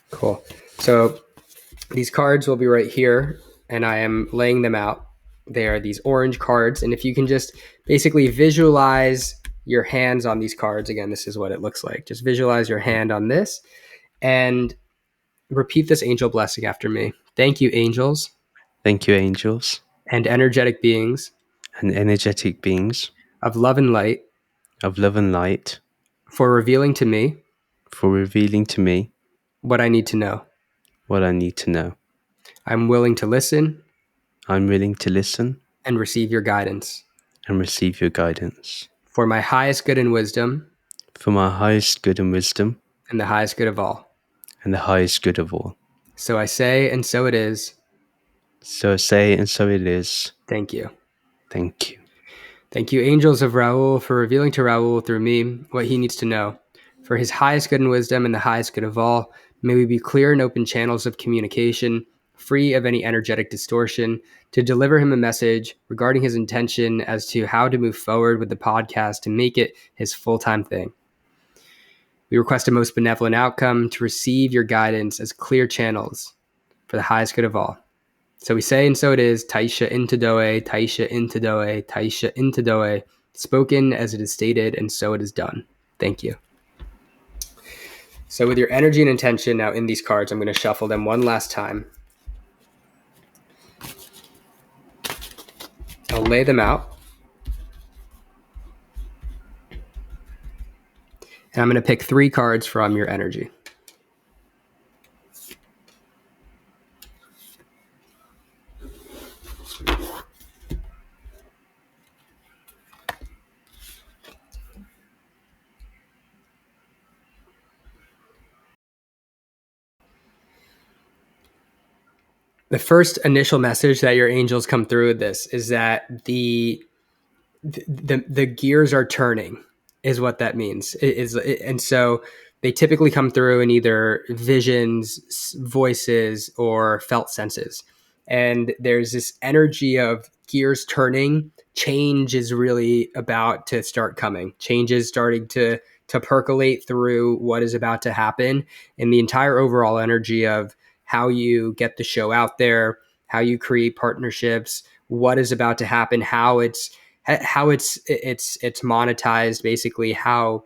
Cool. So these cards will be right here, and I am laying them out. They are these orange cards, and if you can just basically visualize your hands on these cards, again, this is what it looks like. Just visualize your hand on this and repeat this angel blessing after me. Thank you, angels Thank you, angels and energetic beings and energetic beings of love and light, of love and light, for revealing to me for revealing to me what I need to know. what I need to know. I'm willing to listen I'm willing to listen and receive your guidance and receive your guidance for my highest good and wisdom for my highest good and wisdom and the highest good of all. and the highest good of all. So I say, and so it is. So say, and so it is. Thank you. Thank you. Thank you, angels of Rahul, for revealing to Rahul through me what he needs to know. For his highest good and wisdom and the highest good of all, may we be clear and open channels of communication, free of any energetic distortion, to deliver him a message regarding his intention as to how to move forward with the podcast to make it his full-time thing. We request a most benevolent outcome to receive your guidance as clear channels for the highest good of all. So we say, and so it is, Taisha into Doe, Taisha into Doe, Taisha into Doe, spoken as it is stated, and so it is done. Thank you. So with your energy and intention now in these cards, I'm going to shuffle them one last time. I'll lay them out. And I'm going to pick 3 cards from your energy. The first initial message that your angels come through with this is that the gears are turning, is what that means. And so they typically come through in either visions, voices, or felt senses. And there's this energy of gears turning. Change is really about to start coming. Change is starting to percolate through what is about to happen, and the entire overall energy of how you get the show out there, how you create partnerships, what is about to happen, how it's monetized, basically how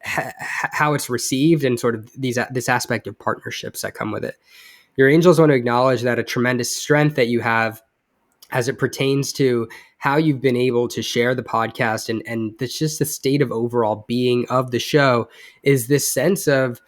it's received, and sort of this aspect of partnerships that come with it. Your angels want to acknowledge that a tremendous strength that you have as it pertains to how you've been able to share the podcast, and that's just the state of overall being of the show, is this sense of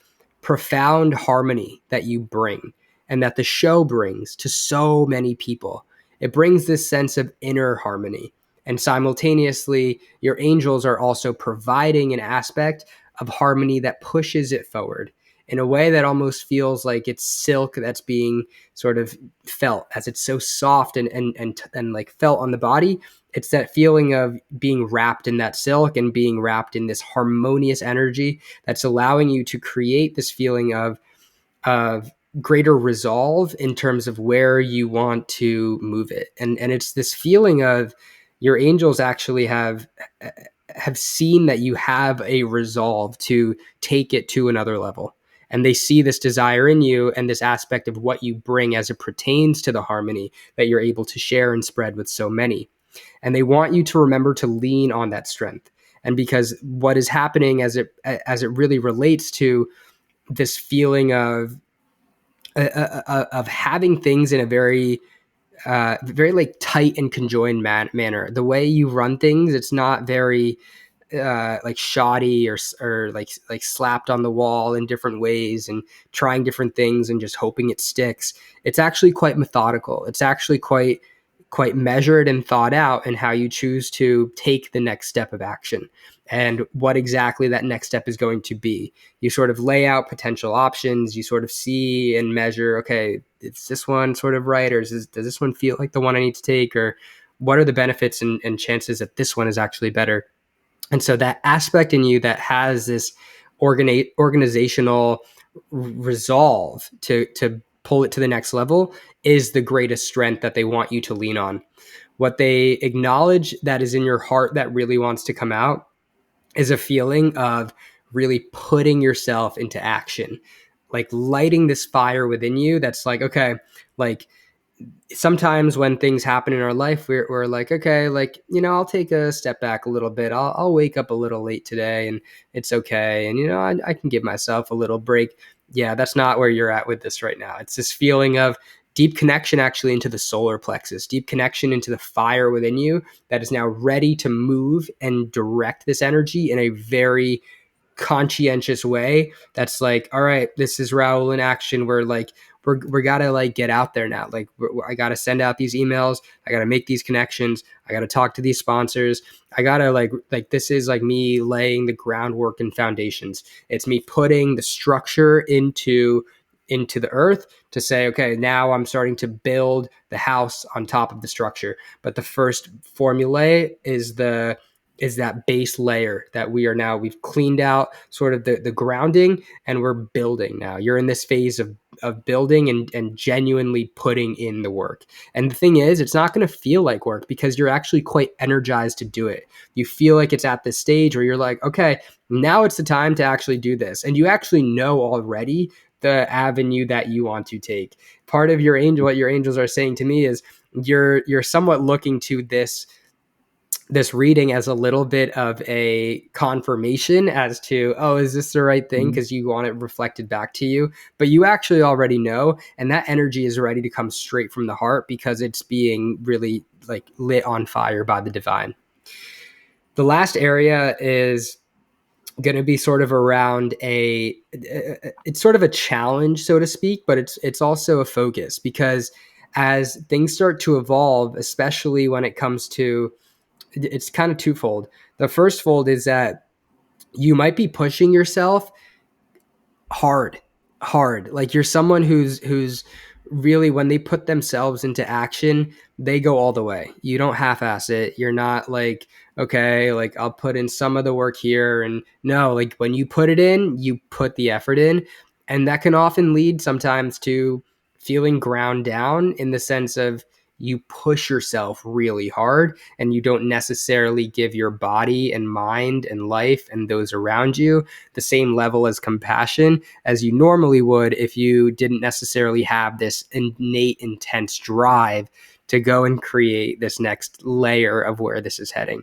profound harmony that you bring and that the show brings to so many people. It brings this sense of inner harmony. And simultaneously, your angels are also providing an aspect of harmony that pushes it forward in a way that almost feels like it's silk that's being sort of felt, as it's so soft and like felt on the body. It's that feeling of being wrapped in that silk and being wrapped in this harmonious energy that's allowing you to create this feeling of greater resolve in terms of where you want to move it. And it's this feeling of your angels actually have seen that you have a resolve to take it to another level. And they see this desire in you and this aspect of what you bring as it pertains to the harmony that you're able to share and spread with so many. And they want you to remember to lean on that strength. And because what is happening as it really relates to this feeling of having things in a very like tight and conjoined manner. The way you run things, it's not very like shoddy or like slapped on the wall in different ways and trying different things and just hoping it sticks. It's actually quite methodical. It's actually quite measured and thought out in how you choose to take the next step of action and what exactly that next step is going to be. You sort of lay out potential options. You sort of see and measure, okay, is this one sort of right? Or does this one feel like the one I need to take? Or what are the benefits and chances that this one is actually better? And so that aspect in you that has this organizational resolve to pull it to the next level is the greatest strength that they want you to lean on. What they acknowledge that is in your heart that really wants to come out is a feeling of really putting yourself into action, like lighting this fire within you that's like, okay, like sometimes when things happen in our life, we're like, okay, like, I'll take a step back a little bit. I'll wake up a little late today and it's okay. And, I can give myself a little break. Yeah, that's not where you're at with this right now. It's this feeling of deep connection actually into the solar plexus, deep connection into the fire within you that is now ready to move and direct this energy in a very conscientious way that's like, all right, this is Rahul in action. We're like, we gotta like get out there now. Like I gotta send out these emails. I gotta make these connections. I gotta talk to these sponsors. I gotta like this is like me laying the groundwork and foundations. It's me putting the structure into the earth to say, okay, now I'm starting to build the house on top of the structure. But the first formulae is that base layer that we've cleaned out sort of the grounding and we're building now. You're in this phase of building and genuinely putting in the work. And the thing is, it's not going to feel like work because you're actually quite energized to do it. You feel like it's at this stage where you're like, okay, now it's the time to actually do this. And you actually know already the avenue that you want to take. Part of what your angels are saying to me is you're somewhat looking to this reading as a little bit of a confirmation as to, oh, is this the right thing? Because you want it reflected back to you. But you actually already know. And that energy is ready to come straight from the heart because it's being really like lit on fire by the divine. The last area is going to be sort of around it's sort of a challenge, so to speak, but it's also a focus because as things start to evolve, especially when it comes to, it's kind of twofold. The first fold is that you might be pushing yourself hard, hard. Like you're someone who's really, when they put themselves into action, they go all the way. You don't half-ass it. You're not like, okay, like I'll put in some of the work here. And no, like when you put it in, you put the effort in. And that can often lead sometimes to feeling ground down in the sense of you push yourself really hard and you don't necessarily give your body and mind and life and those around you the same level as compassion as you normally would if you didn't necessarily have this innate intense drive to go and create this next layer of where this is heading.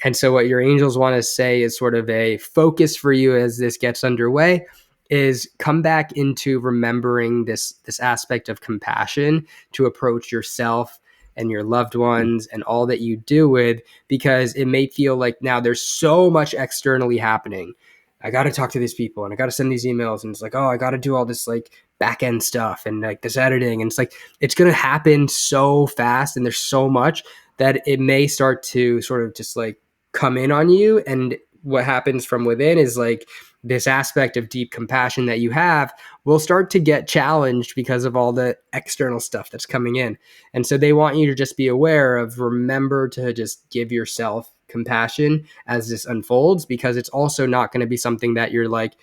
And so what your angels want to say is sort of a focus for you as this gets underway is come back into remembering this aspect of compassion to approach yourself and your loved ones and all that you do with, because it may feel like now there's so much externally happening. I got to talk to these people and I got to send these emails and it's like, oh, I got to do all this like back end stuff and like this editing. And it's like, it's going to happen so fast and there's so much that it may start to sort of just like come in on you. And what happens from within is like this aspect of deep compassion that you have will start to get challenged because of all the external stuff that's coming in. And so they want you to just be aware of, remember to just give yourself compassion as this unfolds, because it's also not going to be something that you're like,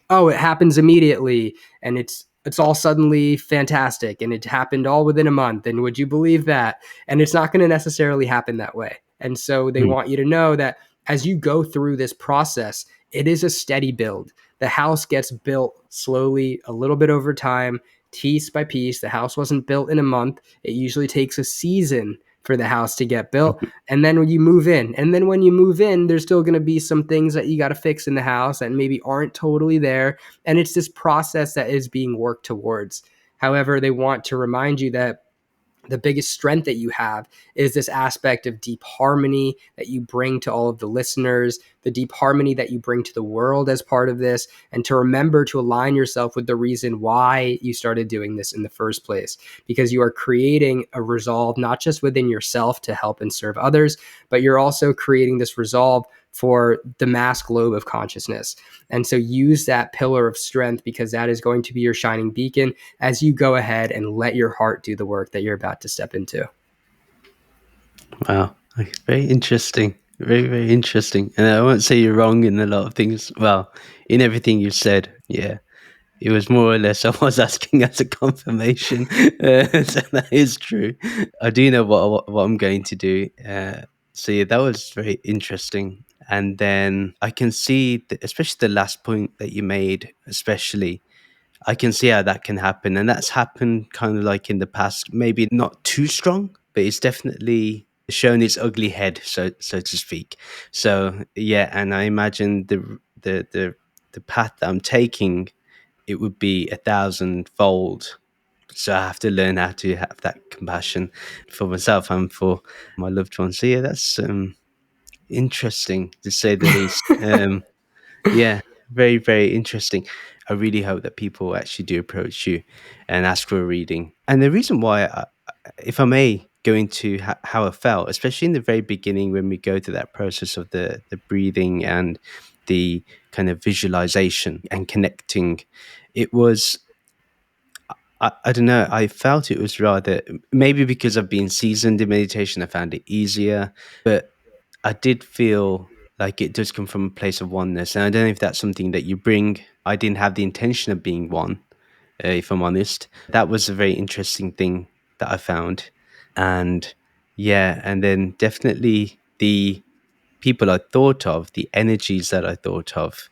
oh, it happens immediately and it's it's all suddenly fantastic and it happened all within a month. And would you believe that? And it's not going to necessarily happen that way. And so they Mm. want you to know that as you go through this process, it is a steady build. The house gets built slowly, a little bit over time, piece by piece. The house wasn't built in a month. It usually takes a season for the house to get built. And then when you move in, and then when you move in, there's still going to be some things that you got to fix in the house that maybe aren't totally there. And it's this process that is being worked towards. However, they want to remind you that the biggest strength that you have is this aspect of deep harmony that you bring to all of the listeners, the deep harmony that you bring to the world as part of this, and to remember to align yourself with the reason why you started doing this in the first place. Because you are creating a resolve, not just within yourself to help and serve others, but you're also creating this resolve for the mass globe of consciousness. And so use that pillar of strength, because that is going to be your shining beacon as you go ahead and let your heart do the work that you're about to step into. Wow, very interesting. Very, very interesting. And I won't say you're wrong in a lot of things. Well, in everything you said, yeah. It was more or less I was asking as a confirmation. So that is true. I do know what I'm going to do. So yeah, that was very interesting. And then I can see, especially the last point that you made, especially I can see how that can happen. And that's happened kind of like in the past, maybe not too strong, but it's definitely shown its ugly head, so to speak. So yeah, and I imagine the path that I'm taking, it would be 1,000-fold. So I have to learn how to have that compassion for myself and for my loved ones. So yeah, that's interesting to say the least. Yeah, very, very interesting. I really hope that people actually do approach you and ask for a reading. And the reason why, if I may go into how I felt, especially in the very beginning when we go through that process of the breathing and the kind of visualization and connecting, it was, I don't know, I felt it was rather, maybe because I've been seasoned in meditation, I found it easier, but I did feel like it does come from a place of oneness. And I don't know if that's something that you bring. I didn't have the intention of being one, if I'm honest. That was a very interesting thing that I found. And yeah, and then definitely the people I thought of, the energies that I thought of,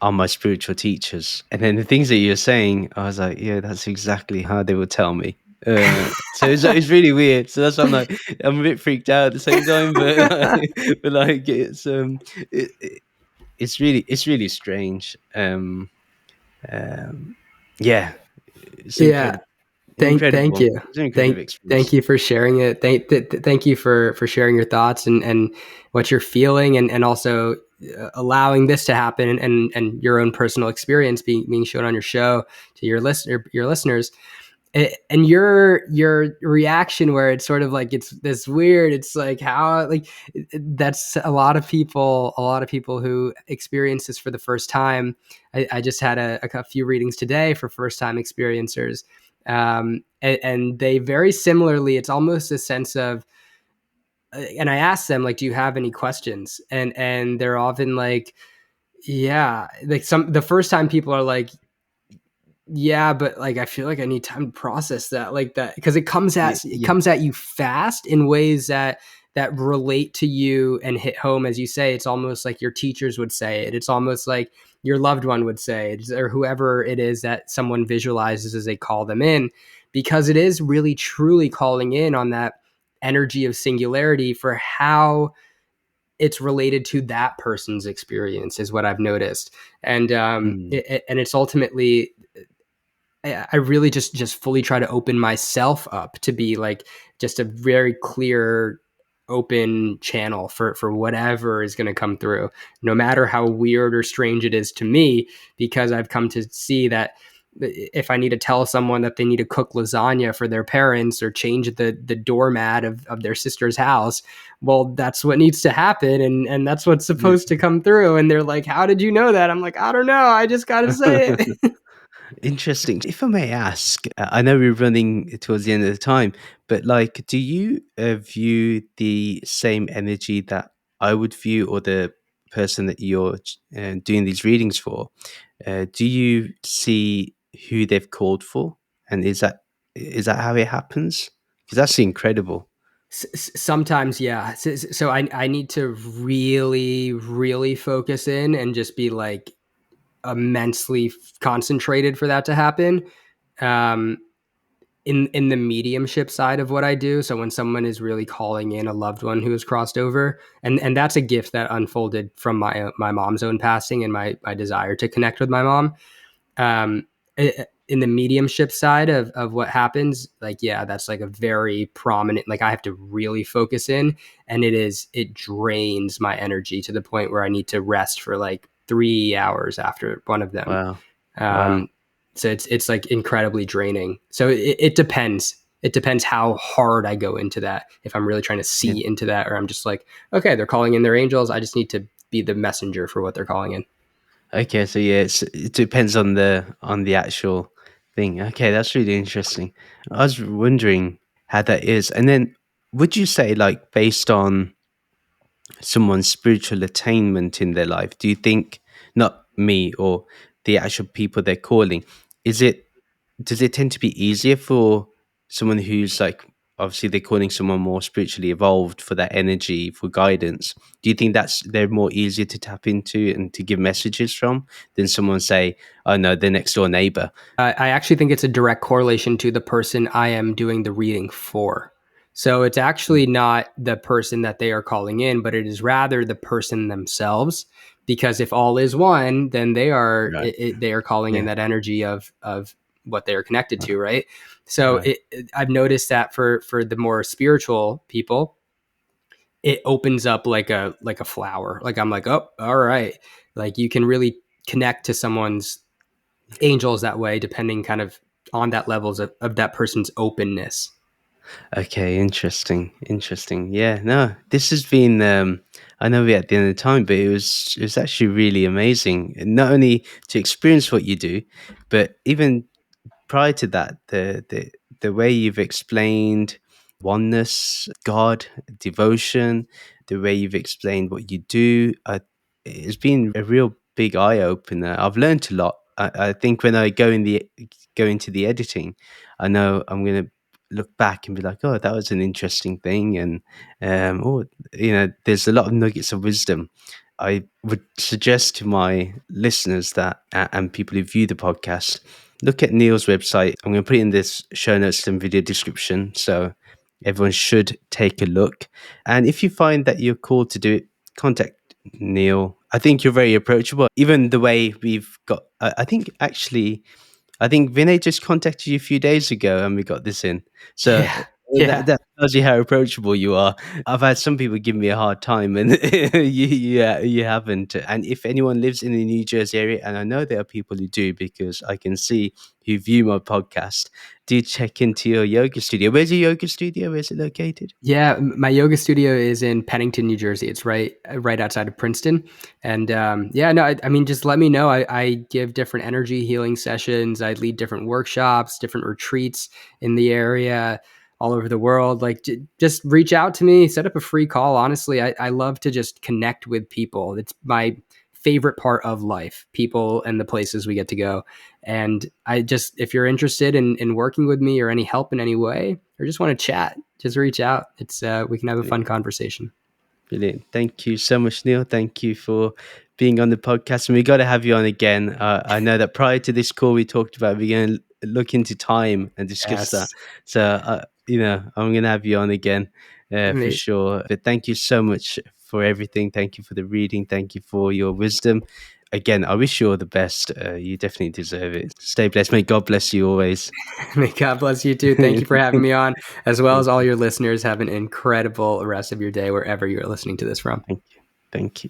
are my spiritual teachers. And then the things that you're saying, I was like, yeah, that's exactly how they would tell me. So it's really weird. So that's why I'm a bit freaked out at the same time, but but like it, it's really strange. Um, yeah, it's Yeah. Thank incredible. you. It's an incredible Thank experience. you for sharing it. Thank you for sharing your thoughts and what you're feeling, and also allowing this to happen, and your own personal experience being shown on your show to your listeners. And your reaction, where it's sort of like it's this weird, it's like how, like, that's a lot of people who experience this for the first time. I just had a few readings today for first time experiencers, and they very similarly, it's almost a sense of, and I asked them, like, do you have any questions? And they're often like, yeah, like, the first time people are like, yeah, but, like, I feel like I need time to process that, like, that, because Yeah, it yeah, comes at you fast in ways that relate to you and hit home. As you say, it's almost like your teachers would say it. It's almost like your loved one would say it, or whoever it is that someone visualizes as they call them in, because it is really truly calling in on that energy of singularity for how it's related to that person's experience, is what I've noticed. And mm, and it's ultimately, I really just fully try to open myself up to be like just a very clear, open channel for whatever is going to come through, no matter how weird or strange it is to me, because I've come to see that if I need to tell someone that they need to cook lasagna for their parents or change the doormat of their sister's house, well, that's what needs to happen, and that's what's yeah. supposed to come through. And they're like, how did you know that? I'm like, I don't know, I just got to say it. Interesting. If I may ask, I know we're running towards the end of the time, but like, do you view the same energy that I would view, or the person that you're doing these readings for? Do you see? who they've called for? And is that how it happens? Because that's incredible. Sometimes, yeah. So I need to really, really focus in and just be like immensely concentrated for that to happen. Um, in the mediumship side of what I do. So when someone is really calling in a loved one who has crossed over, and that's a gift that unfolded from my mom's own passing and my desire to connect with my mom. Um, in the mediumship side of what happens, like, yeah, that's like a very prominent, like I have to really focus in, and it drains my energy to the point where I need to rest for like 3 hours after one of them. Wow. Wow. um, so it's like incredibly draining. So it depends. It depends how hard I go into that. If I'm really trying to Yeah. see into that, or I'm just like, okay, they're calling in their angels. I just need to be the messenger for what they're calling in. Okay, so yeah, it depends on the actual thing. Okay, that's really interesting. I was wondering how that is. And then would you say, like, based on someone's spiritual attainment in their life, do you think, not me or the actual people they're calling, is it does it tend to be easier for someone who's like, obviously they're calling someone more spiritually evolved for that energy, for guidance? Do you think that's they're more easier to tap into and to give messages from than someone, say, oh no, their next door neighbor? I actually think it's a direct correlation to the person I am doing the reading for. So it's actually not the person that they are calling in, but it is rather the person themselves. Because if all is one, then Right. they are calling in Yeah. that energy of what they are connected to, right? So Right. I've noticed that for the more spiritual people, it opens up like a flower. Like I'm like, oh, all right, like you can really connect to someone's angels that way, depending kind of on that levels of that person's openness. Okay, interesting. Interesting. Yeah, no, this has been I know we're at the end of the time, but it was actually really amazing. Not only to experience what you do, but even prior to that, the way you've explained oneness, God, devotion, the way you've explained what you do, it's been a real big eye opener. I've learned a lot. I think when I go into the editing, I know I'm going to look back and be like, oh, that was an interesting thing, and oh, there's a lot of nuggets of wisdom. I would suggest to my listeners that, and people who view the podcast, look at Neil's website. I'm going to put it in this show notes and video description, so everyone should take a look. And if you find that you're called to do it, contact Neil. I think you're very approachable. Even the way we've got, I think actually, I think Vinay just contacted you a few days ago and we got this in. So Yeah, yeah, that tells you how approachable you are. I've had some people give me a hard time, and you haven't. And if anyone lives in the New Jersey area, and I know there are people who do because I can see who view my podcast, do check into your yoga studio. Where's your yoga studio? Where's it located? yeah. My yoga studio is in Pennington, New Jersey. It's right outside of Princeton. And yeah, no, I mean, just let me know. I give different energy healing sessions. I lead different workshops, different retreats in the area, all over the world. Like, just reach out to me, set up a free call. Honestly, I love to just connect with people. It's my favorite part of life, people and the places we get to go. And I just, if you're interested in working with me or any help in any way, or just want to chat, just reach out. It's we can have a fun conversation. Brilliant. Thank you so much, Neil. Thank you for being on the podcast. And we got to have you on again. I know that prior to this call, we talked about we're going to look into time and discuss that. Yes. So, I'm going to have you on again for sure. But thank you so much for everything. Thank you for the reading. Thank you for your wisdom. Again, I wish you all the best. You definitely deserve it. Stay blessed. May God bless you always. May God bless you too. Thank you for having me on, as well as all your listeners. Have an incredible rest of your day wherever you're listening to this from. Thank you. Thank you.